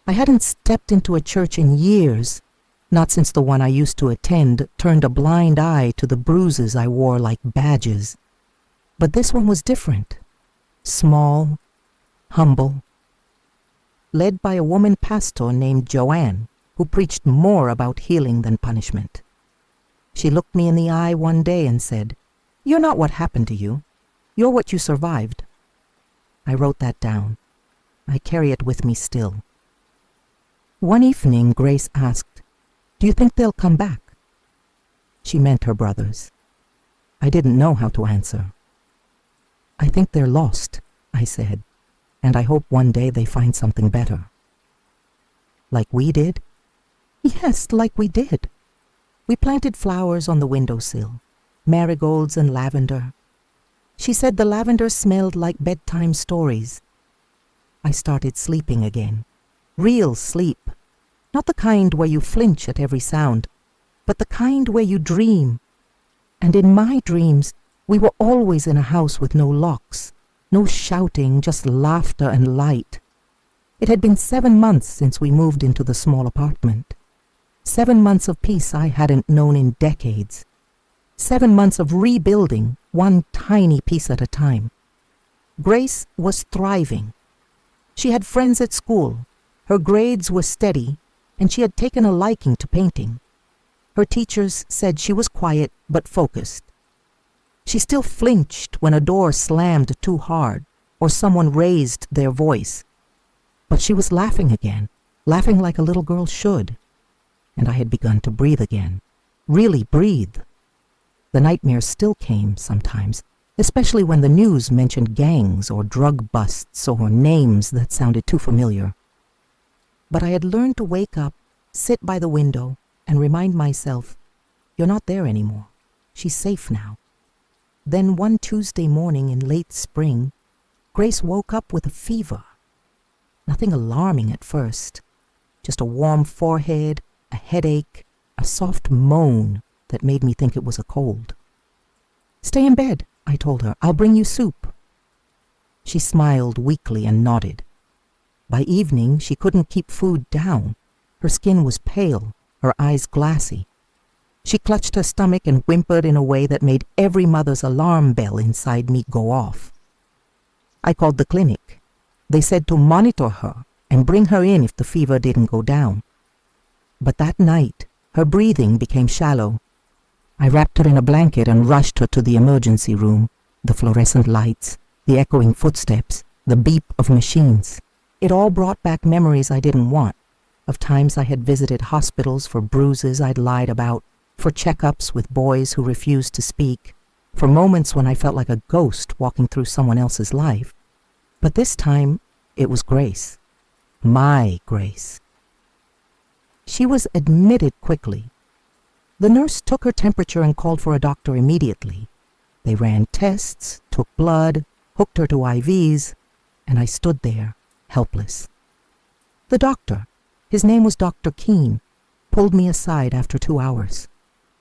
I hadn't stepped into a church in years, not since the one I used to attend turned a blind eye to the bruises I wore like badges. But this one was different. Small, humble. Led by a woman pastor named Joanne, who preached more about healing than punishment. She looked me in the eye one day and said, "You're not what happened to you. You're what you survived." I wrote that down. I carry it with me still. One evening, Grace asked, "Do you think they'll come back?" She meant her brothers. I didn't know how to answer. "I think they're lost," I said, "and I hope one day they find something better." "Like we did?" "Yes, like we did. We planted flowers on the windowsill, marigolds and lavender. She said the lavender smelled like bedtime stories. I started sleeping again. Real sleep. Not the kind where you flinch at every sound, but the kind where you dream. And in my dreams, we were always in a house with no locks, no shouting, just laughter and light. It had been 7 months since we moved into the small apartment. 7 months of peace I hadn't known in decades. 7 months of rebuilding, one tiny piece at a time. Grace was thriving. She had friends at school. Her grades were steady, and she had taken a liking to painting. Her teachers said she was quiet but focused. She still flinched when a door slammed too hard or someone raised their voice. But she was laughing again, laughing like a little girl should. And I had begun to breathe again. Really breathe. The nightmares still came sometimes, especially when the news mentioned gangs or drug busts or names that sounded too familiar. But I had learned to wake up, sit by the window, and remind myself, "You're not there anymore. She's safe now." Then one Tuesday morning in late spring, Grace woke up with a fever. Nothing alarming at first, just a warm forehead, a headache, a soft moan that made me think it was a cold. "Stay in bed," I told her. "I'll bring you soup." She smiled weakly and nodded. By evening, she couldn't keep food down. Her skin was pale, her eyes glassy. She clutched her stomach and whimpered in a way that made every mother's alarm bell inside me go off. I called the clinic. They said to monitor her and bring her in if the fever didn't go down. But that night, her breathing became shallow. I wrapped her in a blanket and rushed her to the emergency room. The fluorescent lights, the echoing footsteps, the beep of machines. It all brought back memories I didn't want, of times I had visited hospitals for bruises I'd lied about, for checkups with boys who refused to speak, for moments when I felt like a ghost walking through someone else's life. But this time, it was Grace. My Grace. She was admitted quickly. The nurse took her temperature and called for a doctor immediately. They ran tests, took blood, hooked her to IVs, and I stood there, helpless. The doctor, his name was Dr. Keene, pulled me aside after 2 hours.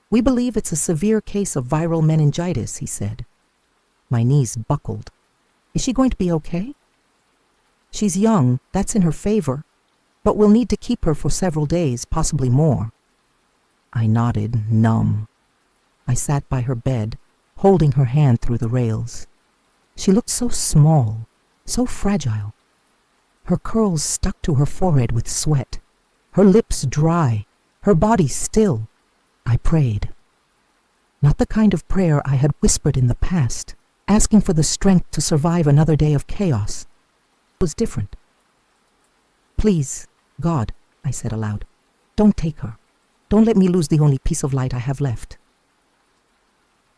"We believe it's a severe case of viral meningitis," he said. My knees buckled. "Is she going to be okay?" "She's young, that's in her favor, but we'll need to keep her for several days, possibly more." I nodded, numb. I sat by her bed, holding her hand through the rails. She looked so small, so fragile. Her curls stuck to her forehead with sweat, her lips dry, her body still. I prayed. Not the kind of prayer I had whispered in the past, asking for the strength to survive another day of chaos. It was different. "Please, God," I said aloud, "don't take her. Don't let me lose the only piece of light I have left."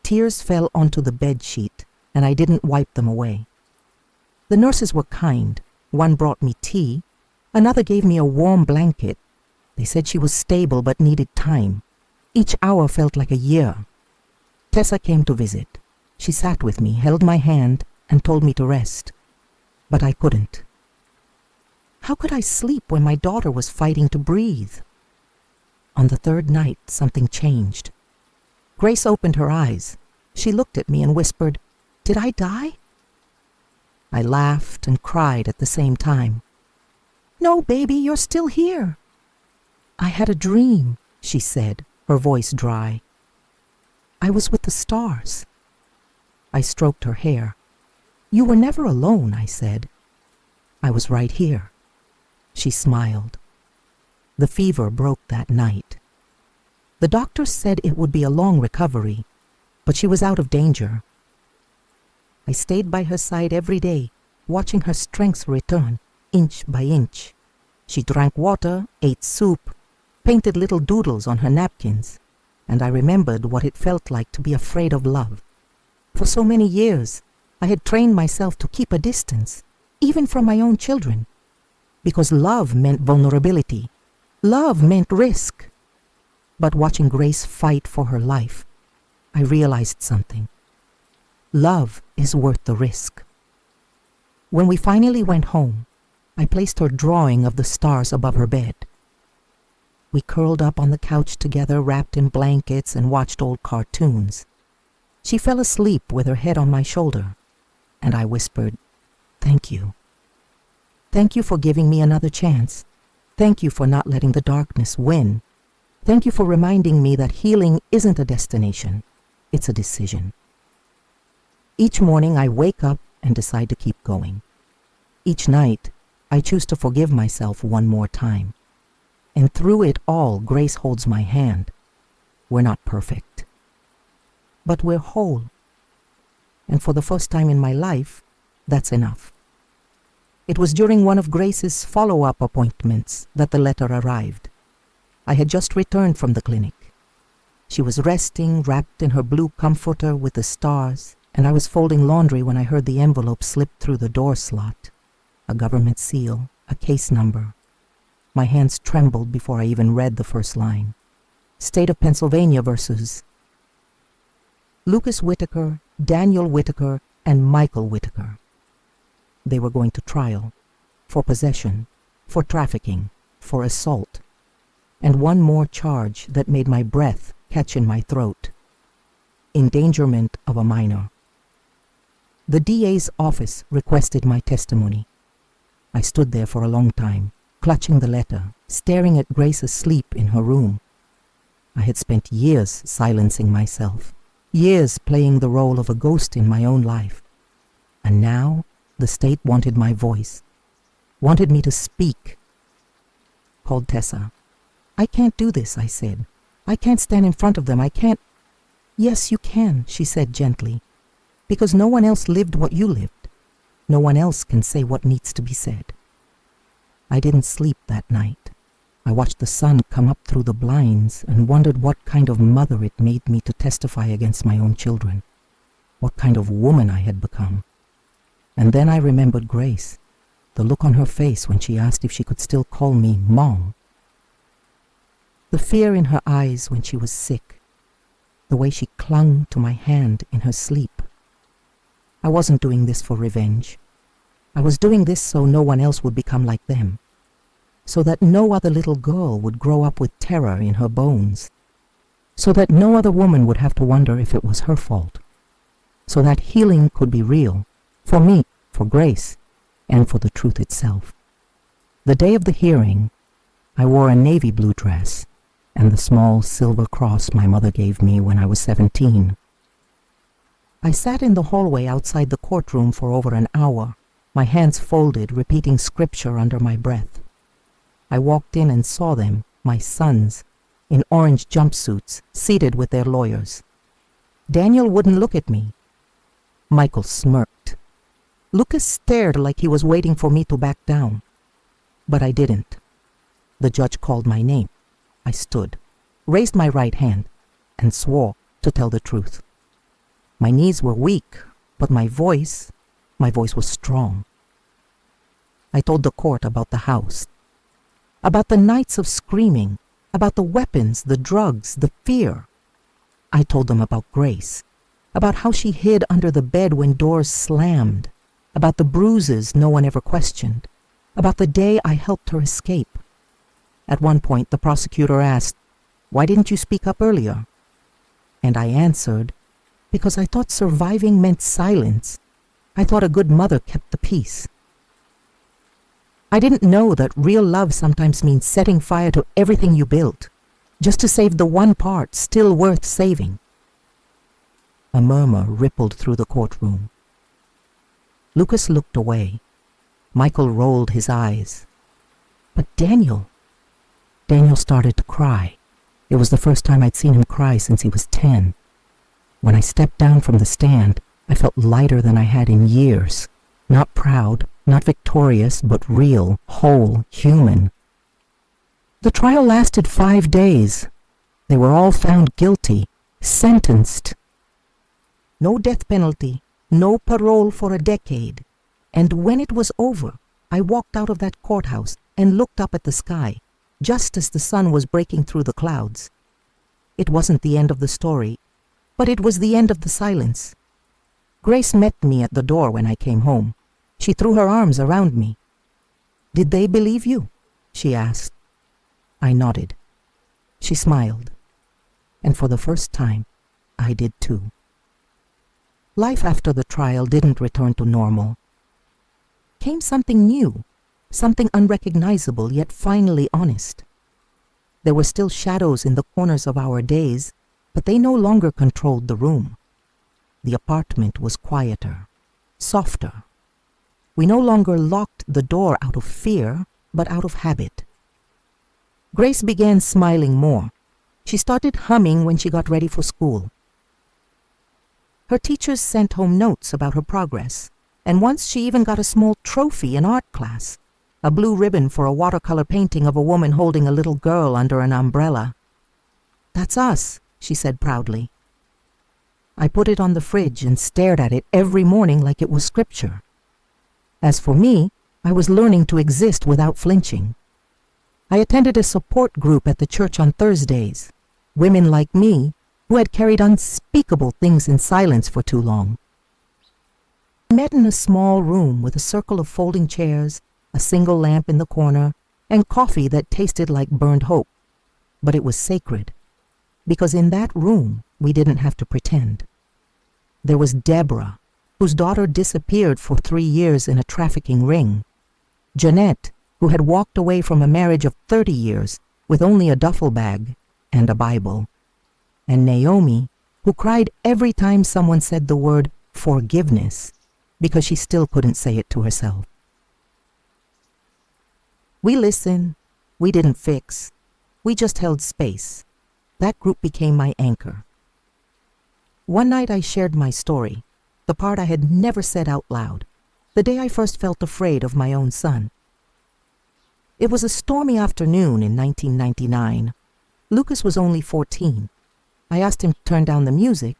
Tears fell onto the bed sheet, and I didn't wipe them away. The nurses were kind. One brought me tea. Another gave me a warm blanket. They said she was stable but needed time. Each hour felt like a year. Tessa came to visit. She sat with me, held my hand, and told me to rest. But I couldn't. How could I sleep when my daughter was fighting to breathe? On the third night, something changed. Grace opened her eyes. She looked at me and whispered, "Did I die?" I laughed and cried at the same time. "No, baby, you're still here." "I had a dream," she said, her voice dry. "I was with the stars." I stroked her hair. "You were never alone," I said. "I was right here." She smiled. The fever broke that night. The doctor said it would be a long recovery, but she was out of danger. I stayed by her side every day, watching her strength return, inch by inch. She drank water, ate soup, painted little doodles on her napkins, and I remembered what it felt like to be afraid of love. For so many years, I had trained myself to keep a distance, even from my own children, because love meant vulnerability. Love meant risk. But watching Grace fight for her life, I realized something. Love is worth the risk. When we finally went home, I placed her drawing of the stars above her bed. We curled up on the couch together, wrapped in blankets, and watched old cartoons. She fell asleep with her head on my shoulder, and I whispered, "Thank you. Thank you for giving me another chance. Thank you for not letting the darkness win. Thank you for reminding me that healing isn't a destination, it's a decision." Each morning I wake up and decide to keep going. Each night I choose to forgive myself one more time. And through it all, Grace holds my hand. We're not perfect, but we're whole. And for the first time in my life, that's enough. It was during one of Grace's follow-up appointments that the letter arrived. I had just returned from the clinic. She was resting, wrapped in her blue comforter with the stars, and I was folding laundry when I heard the envelope slip through the door slot. A government seal, a case number. My hands trembled before I even read the first line. State of Pennsylvania versus Lucas Whitaker, Daniel Whitaker, and Michael Whitaker. They were going to trial for possession, for trafficking, for assault, and one more charge that made my breath catch in my throat. Endangerment of a minor. The DA's office requested my testimony. I stood there for a long time, clutching the letter, staring at Grace asleep in her room. I had spent years silencing myself, years playing the role of a ghost in my own life. And now the state wanted my voice, wanted me to speak. Called Tessa. "I can't do this," I said. "I can't stand in front of them. I can't." "Yes, you can," she said gently, "because no one else lived what you lived. No one else can say what needs to be said." I didn't sleep that night. I watched the sun come up through the blinds and wondered what kind of mother it made me to testify against my own children, what kind of woman I had become. And then I remembered Grace, the look on her face when she asked if she could still call me Mom. The fear in her eyes when she was sick, the way she clung to my hand in her sleep. I wasn't doing this for revenge. I was doing this so no one else would become like them, so that no other little girl would grow up with terror in her bones, so that no other woman would have to wonder if it was her fault, so that healing could be real, for me, for Grace, and for the truth itself. The day of the hearing, I wore a navy blue dress and the small silver cross my mother gave me when I was 17. I sat in the hallway outside the courtroom for over an hour, my hands folded, repeating scripture under my breath. I walked in and saw them, my sons, in orange jumpsuits, seated with their lawyers. Daniel wouldn't look at me. Michael smirked. Lucas stared like he was waiting for me to back down. But I didn't. The judge called my name. I stood, raised my right hand, and swore to tell the truth. My knees were weak, but my voice was strong. I told the court about the house, about the nights of screaming, about the weapons, the drugs, the fear. I told them about Grace, about how she hid under the bed when doors slammed, about the bruises no one ever questioned, about the day I helped her escape. At one point, the prosecutor asked, "Why didn't you speak up earlier?" And I answered, "Because I thought surviving meant silence. I thought a good mother kept the peace." I didn't know that real love sometimes means setting fire to everything you built, just to save the one part still worth saving. A murmur rippled through the courtroom. Lucas looked away. Michael rolled his eyes. But Daniel started to cry. It was the first time I'd seen him cry since he was 10. When I stepped down from the stand, I felt lighter than I had in years. Not proud, not victorious, but real, whole, human. The trial lasted 5 days. They were all found guilty, sentenced. No death penalty, no parole for a decade. And when it was over, I walked out of that courthouse and looked up at the sky, just as the sun was breaking through the clouds. It wasn't the end of the story, but it was the end of the silence. Grace met me at the door when I came home. She threw her arms around me. "Did they believe you?" she asked. I nodded. She smiled. And for the first time, I did too. Life after the trial didn't return to normal. Came something new, something unrecognizable yet finally honest. There were still shadows in the corners of our days, but they no longer controlled the room. The apartment was quieter, softer. We no longer locked the door out of fear, but out of habit. Grace began smiling more. She started humming when she got ready for school. Her teachers sent home notes about her progress, and once she even got a small trophy in art class, a blue ribbon for a watercolor painting of a woman holding a little girl under an umbrella. "That's us," she said proudly. I put it on the fridge and stared at it every morning like it was scripture. As for me, I was learning to exist without flinching. I attended a support group at the church on Thursdays, women like me who had carried unspeakable things in silence for too long. We met in a small room with a circle of folding chairs, a single lamp in the corner, and coffee that tasted like burned hope. But it was sacred, because in that room we didn't have to pretend. There was Deborah, whose daughter disappeared for 3 years in a trafficking ring. Jeanette, who had walked away from a marriage of 30 years with only a duffel bag and a Bible, and Naomi, who cried every time someone said the word forgiveness because she still couldn't say it to herself. We listened. We didn't fix. We just held space. That group became my anchor. One night I shared my story, the part I had never said out loud, the day I first felt afraid of my own son. It was a stormy afternoon in 1999. Lucas was only 14. I asked him to turn down the music.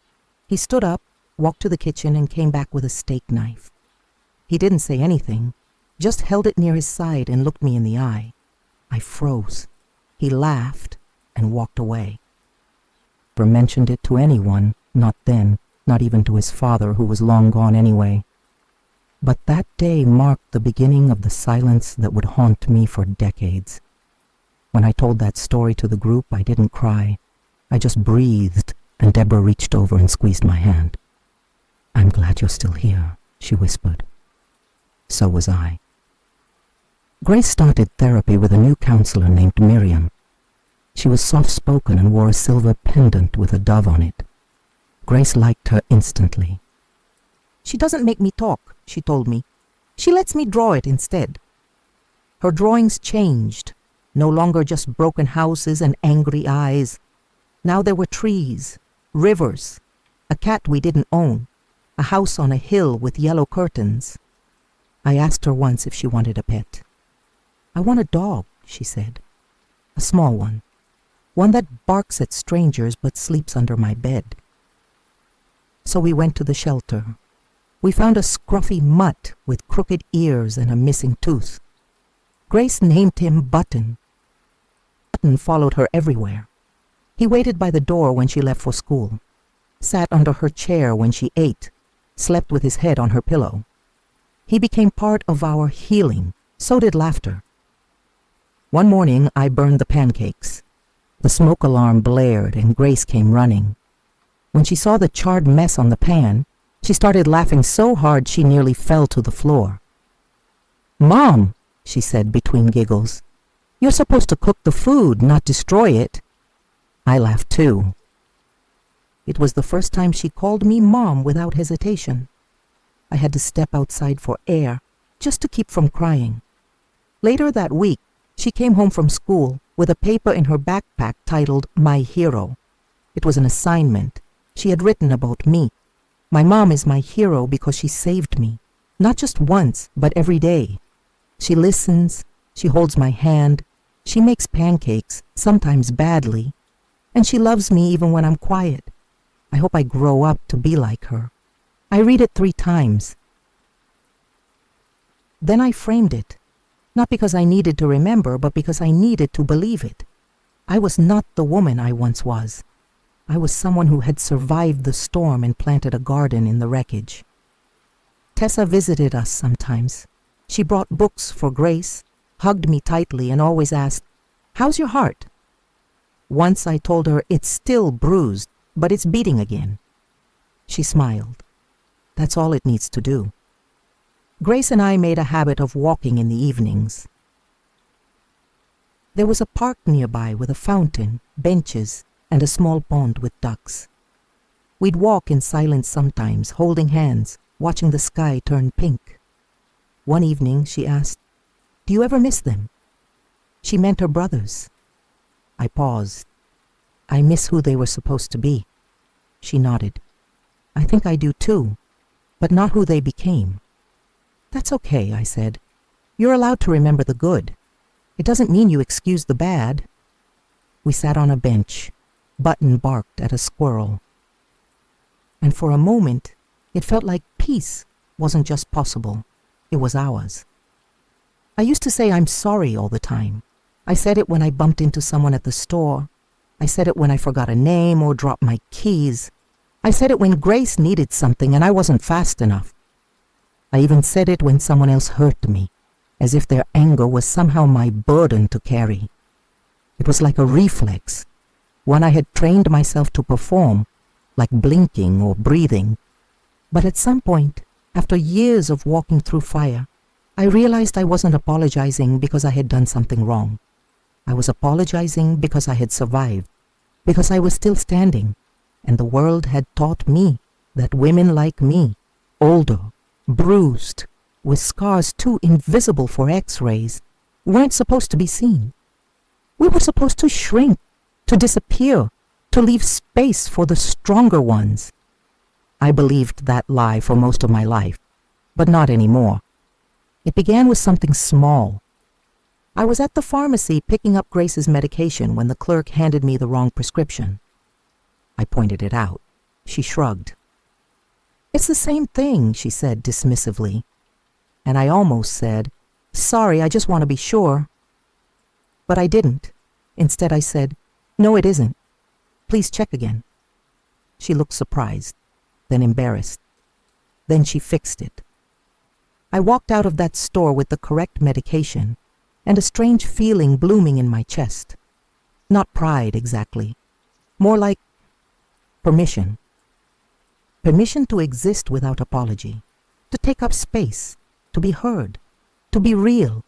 He stood up, walked to the kitchen, and came back with a steak knife. He didn't say anything, just held it near his side and looked me in the eye. I froze. He laughed and walked away. Never mentioned it to anyone, not then, not even to his father, who was long gone anyway. But that day marked the beginning of the silence that would haunt me for decades. When I told that story to the group, I didn't cry. I just breathed, and Deborah reached over and squeezed my hand. "I'm glad you're still here," she whispered. So was I. Grace started therapy with a new counselor named Miriam. She was soft-spoken and wore a silver pendant with a dove on it. Grace liked her instantly. "She doesn't make me talk," she told me. "She lets me draw it instead." Her drawings changed, no longer just broken houses and angry eyes. Now there were trees, rivers, a cat we didn't own, a house on a hill with yellow curtains. I asked her once if she wanted a pet. "I want a dog," she said. "A small one that barks at strangers but sleeps under my bed." So we went to the shelter. We found a scruffy mutt with crooked ears and a missing tooth. Grace named him Button. Button followed her everywhere. He waited by the door when she left for school, sat under her chair when she ate, slept with his head on her pillow. He became part of our healing. So did laughter. One morning, I burned the pancakes. The smoke alarm blared and Grace came running. When she saw the charred mess on the pan, she started laughing so hard she nearly fell to the floor. "Mom," she said between giggles, "you're supposed to cook the food, not destroy it." I laughed too. It was the first time she called me Mom without hesitation. I had to step outside for air, just to keep from crying. Later that week, she came home from school with a paper in her backpack titled My Hero. It was an assignment. She had written about me. My mom is my hero because she saved me, not just once, but every day. She listens, she holds my hand, she makes pancakes, sometimes badly, and she loves me even when I'm quiet. I hope I grow up to be like her. I read it 3 times. Then I framed it, not because I needed to remember, but because I needed to believe it. I was not the woman I once was. I was someone who had survived the storm and planted a garden in the wreckage. Tessa visited us sometimes. She brought books for Grace, hugged me tightly, and always asked, "How's your heart?" Once I told her it's still bruised, but it's beating again. She smiled. That's all it needs to do. Grace and I made a habit of walking in the evenings. There was a park nearby with a fountain, benches, and a small pond with ducks. We'd walk in silence sometimes, holding hands, watching the sky turn pink. One evening she asked, "Do you ever miss them?" She meant her brothers. I paused. "I miss who they were supposed to be." She nodded. "I think I do too, but not who they became." "That's okay," I said. "You're allowed to remember the good. It doesn't mean you excuse the bad." We sat on a bench. Button barked at a squirrel. And for a moment, it felt like peace wasn't just possible, it was ours. I used to say I'm sorry all the time. I said it when I bumped into someone at the store. I said it when I forgot a name or dropped my keys. I said it when Grace needed something and I wasn't fast enough. I even said it when someone else hurt me, as if their anger was somehow my burden to carry. It was like a reflex, one I had trained myself to perform, like blinking or breathing. But at some point, after years of walking through fire, I realized I wasn't apologizing because I had done something wrong. I was apologizing because I had survived, because I was still standing, and the world had taught me that women like me, older, bruised, with scars too invisible for X-rays, weren't supposed to be seen. We were supposed to shrink, to disappear, to leave space for the stronger ones. I believed that lie for most of my life, but not anymore. It began with something small. I was at the pharmacy picking up Grace's medication when the clerk handed me the wrong prescription. I pointed it out. She shrugged. "It's the same thing," she said dismissively. And I almost said, "Sorry, I just want to be sure." But I didn't. Instead, I said, "No, it isn't. Please check again." She looked surprised, then embarrassed. Then she fixed it. I walked out of that store with the correct medication and a strange feeling blooming in my chest. Not pride exactly, more like permission. Permission to exist without apology, to take up space, to be heard, to be real.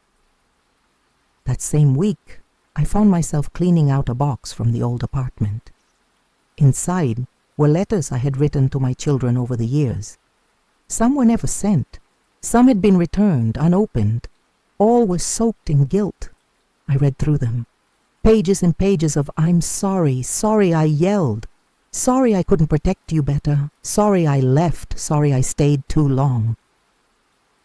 That same week, I found myself cleaning out a box from the old apartment. Inside were letters I had written to my children over the years. Some were never sent. Some had been returned, unopened. All were soaked in guilt. I read through them. Pages and pages of "I'm sorry, sorry I yelled, sorry I couldn't protect you better, sorry I left, sorry I stayed too long."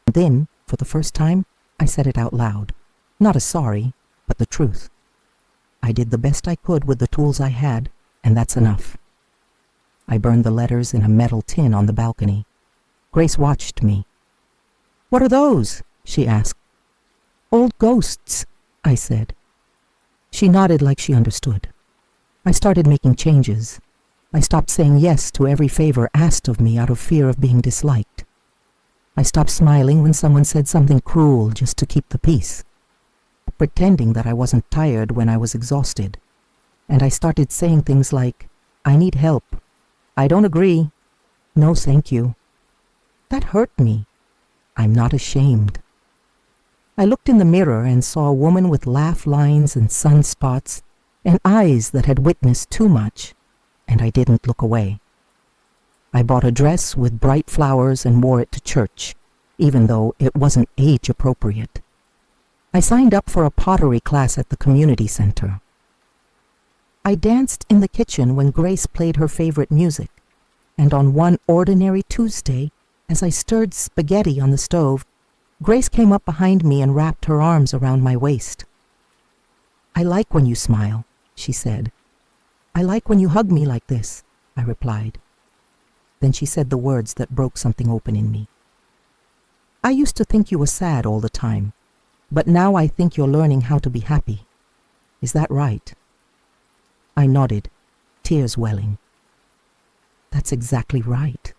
And then, for the first time, I said it out loud. Not a sorry, but the truth. I did the best I could with the tools I had, and that's enough. I burned the letters in a metal tin on the balcony. Grace watched me. "What are those?" she asked. "Old ghosts," I said. She nodded like she understood. I started making changes. I stopped saying yes to every favor asked of me out of fear of being disliked. I stopped smiling when someone said something cruel just to keep the peace, pretending that I wasn't tired when I was exhausted. And I started saying things like, "I need help. I don't agree. No, thank you." That hurt me. I'm not ashamed. I looked in the mirror and saw a woman with laugh lines and sunspots and eyes that had witnessed too much, and I didn't look away. I bought a dress with bright flowers and wore it to church, even though it wasn't age appropriate. I signed up for a pottery class at the community center. I danced in the kitchen when Grace played her favorite music, and on one ordinary Tuesday, as I stirred spaghetti on the stove, Grace came up behind me and wrapped her arms around my waist. "I like when you smile," she said. "I like when you hug me like this," I replied. Then she said the words that broke something open in me. "I used to think you were sad all the time, but now I think you're learning how to be happy. Is that right?" I nodded, tears welling. "That's exactly right."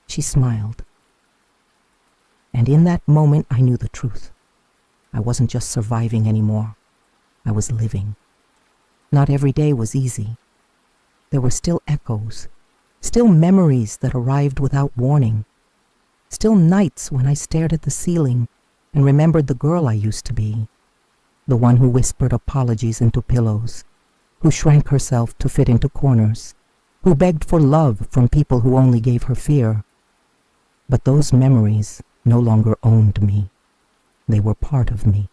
She smiled. And in that moment, I knew the truth. I wasn't just surviving anymore. I was living. Not every day was easy. There were still echoes, still memories that arrived without warning, still nights when I stared at the ceiling and remembered the girl I used to be, the one who whispered apologies into pillows, who shrank herself to fit into corners, who begged for love from people who only gave her fear. But those memories no longer owned me. They were part of me.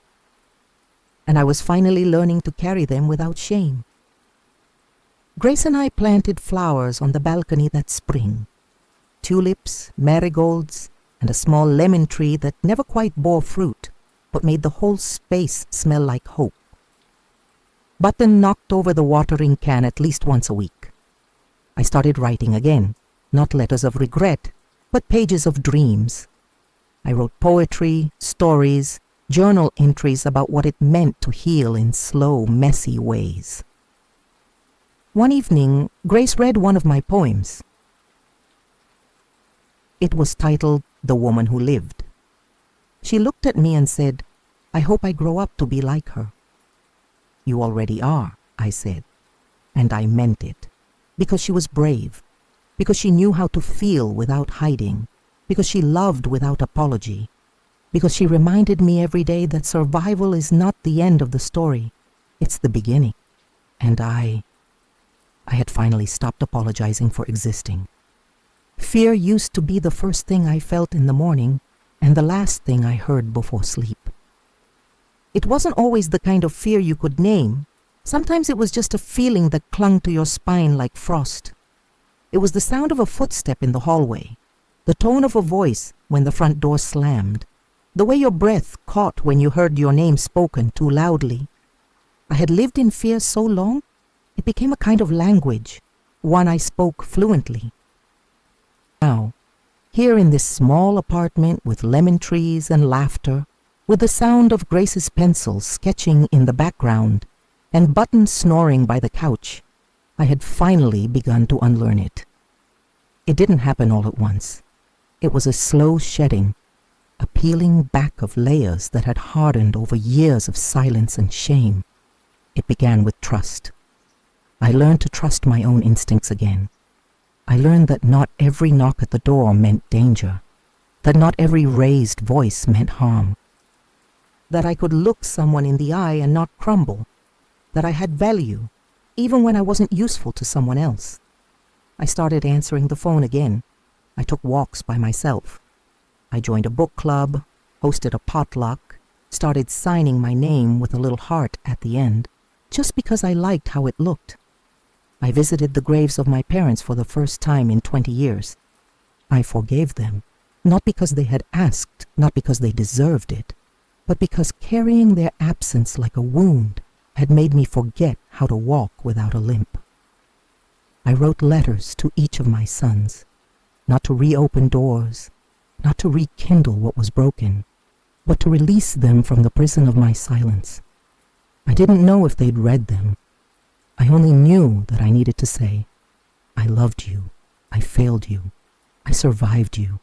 And I was finally learning to carry them without shame. Grace and I planted flowers on the balcony that spring. Tulips, marigolds, and a small lemon tree that never quite bore fruit, but made the whole space smell like hope. Button knocked over the watering can at least once a week. I started writing again, not letters of regret, but pages of dreams. I wrote poetry, stories, journal entries about what it meant to heal in slow, messy ways. One evening, Grace read one of my poems. It was titled "The Woman Who Lived." She looked at me and said, "I hope I grow up to be like her." "You already are," I said, and I meant it, because she was brave, because she knew how to feel without hiding, because she loved without apology. because she reminded me every day that survival is not the end of the story, it's the beginning. And I had finally stopped apologizing for existing. Fear used to be the first thing I felt in the morning and the last thing I heard before sleep. It wasn't always the kind of fear you could name. Sometimes it was just a feeling that clung to your spine like frost. It was the sound of a footstep in the hallway, the tone of a voice when the front door slammed, the way your breath caught when you heard your name spoken too loudly. I had lived in fear so long, it became a kind of language, one I spoke fluently. Now, here in this small apartment with lemon trees and laughter, with the sound of Grace's pencil sketching in the background and Button snoring by the couch, I had finally begun to unlearn it. It didn't happen all at once. It was a slow shedding, a peeling back of layers that had hardened over years of silence and shame. It began with trust. I learned to trust my own instincts again. I learned that not every knock at the door meant danger, that not every raised voice meant harm, that I could look someone in the eye and not crumble, that I had value, even when I wasn't useful to someone else. I started answering the phone again. I took walks by myself. I joined a book club, hosted a potluck, started signing my name with a little heart at the end, just because I liked how it looked. I visited the graves of my parents for the first time in 20 years. I forgave them, not because they had asked, not because they deserved it, but because carrying their absence like a wound had made me forget how to walk without a limp. I wrote letters to each of my sons, not to reopen doors, not to rekindle what was broken, but to release them from the prison of my silence. I didn't know if they'd read them. I only knew that I needed to say, I loved you, I failed you, I survived you,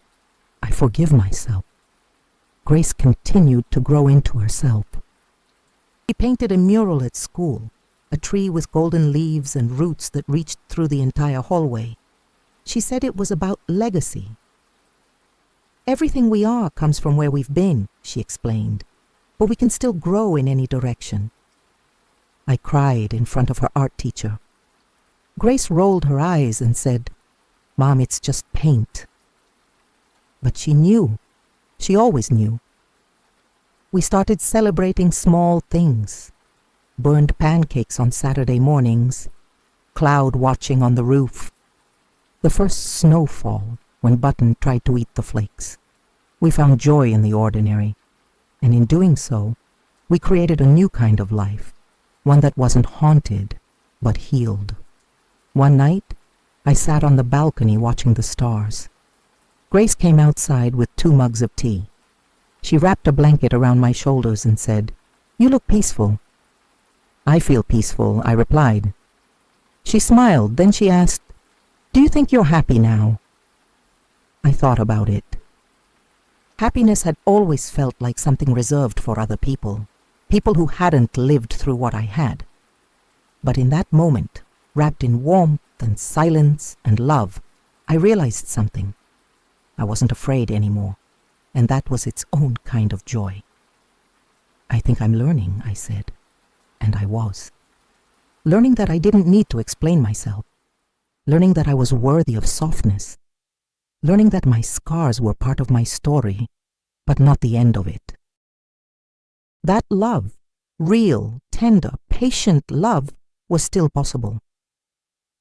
I forgive myself. Grace continued to grow into herself. She painted a mural at school, a tree with golden leaves and roots that reached through the entire hallway. She said it was about legacy. Everything we are comes from where we've been, she explained, but we can still grow in any direction. I cried in front of her art teacher. Grace rolled her eyes and said, Mom, it's just paint. But she knew. She always knew. We started celebrating small things. Burned pancakes on Saturday mornings, cloud watching on the roof, the first snowfall when Button tried to eat the flakes. We found joy in the ordinary, and in doing so, we created a new kind of life. One that wasn't haunted, but healed. One night, I sat on the balcony watching the stars. Grace came outside with 2 mugs of tea. She wrapped a blanket around my shoulders and said, You look peaceful. I feel peaceful, I replied. She smiled, then she asked, Do you think you're happy now? I thought about it. Happiness had always felt like something reserved for other people. People who hadn't lived through what I had. But in that moment, wrapped in warmth and silence and love, I realized something. I wasn't afraid anymore, and that was its own kind of joy. I think I'm learning, I said, and I was. Learning that I didn't need to explain myself. Learning that I was worthy of softness. Learning that my scars were part of my story, but not the end of it. That love, real, tender, patient love, was still possible.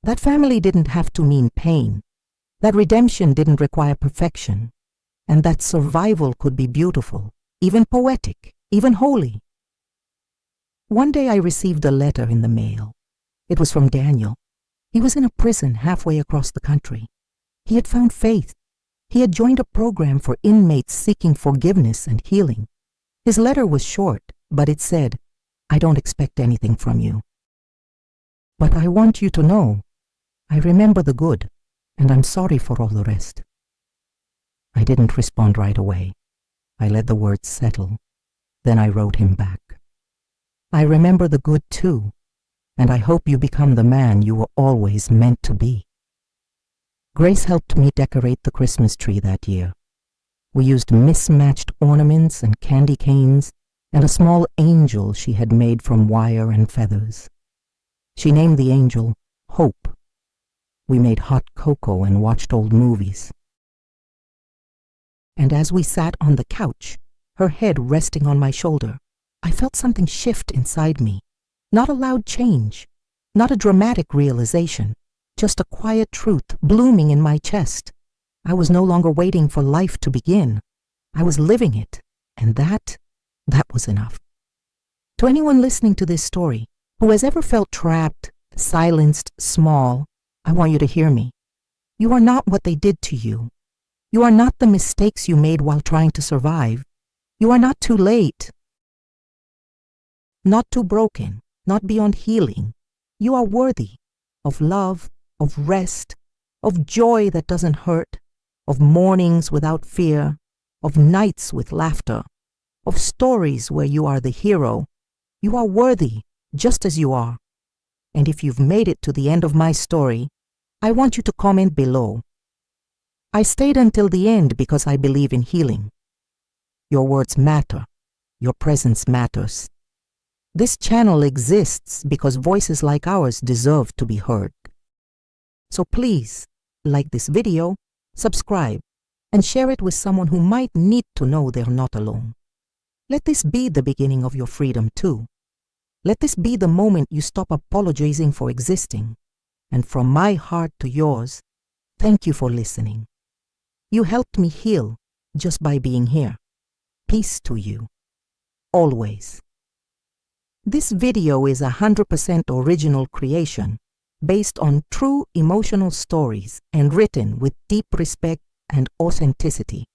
That family didn't have to mean pain. That redemption didn't require perfection. And that survival could be beautiful, even poetic, even holy. One day I received a letter in the mail. It was from Daniel. He was in a prison halfway across the country. He had found faith. He had joined a program for inmates seeking forgiveness and healing. His letter was short, but it said, I don't expect anything from you. But I want you to know, I remember the good, and I'm sorry for all the rest. I didn't respond right away. I let the words settle. Then I wrote him back. I remember the good too, and I hope you become the man you were always meant to be. Grace helped me decorate the Christmas tree that year. We used mismatched ornaments and candy canes and a small angel she had made from wire and feathers. She named the angel Hope. We made hot cocoa and watched old movies. And as we sat on the couch, her head resting on my shoulder, I felt something shift inside me. Not a loud change, not a dramatic realization, just a quiet truth blooming in my chest. I was no longer waiting for life to begin. I was living it, and that was enough. To anyone listening to this story who has ever felt trapped, silenced, small, I want you to hear me. You are not what they did to you. You are not the mistakes you made while trying to survive. You are not too late, not too broken, not beyond healing. You are worthy of love, of rest, of joy that doesn't hurt, of mornings without fear, of nights with laughter, of stories where you are the hero. You are worthy just as you are. And if you've made it to the end of my story, I want you to comment below. I stayed until the end because I believe in healing. Your words matter. Your presence matters. This channel exists because voices like ours deserve to be heard. So please, like this video, subscribe, and share it with someone who might need to know they're not alone. Let this be the beginning of your freedom too. Let this be the moment you stop apologizing for existing. And from my heart to yours, thank you for listening. You helped me heal just by being here. Peace to you. Always. This video is 100% original creation, based on true emotional stories and written with deep respect and authenticity.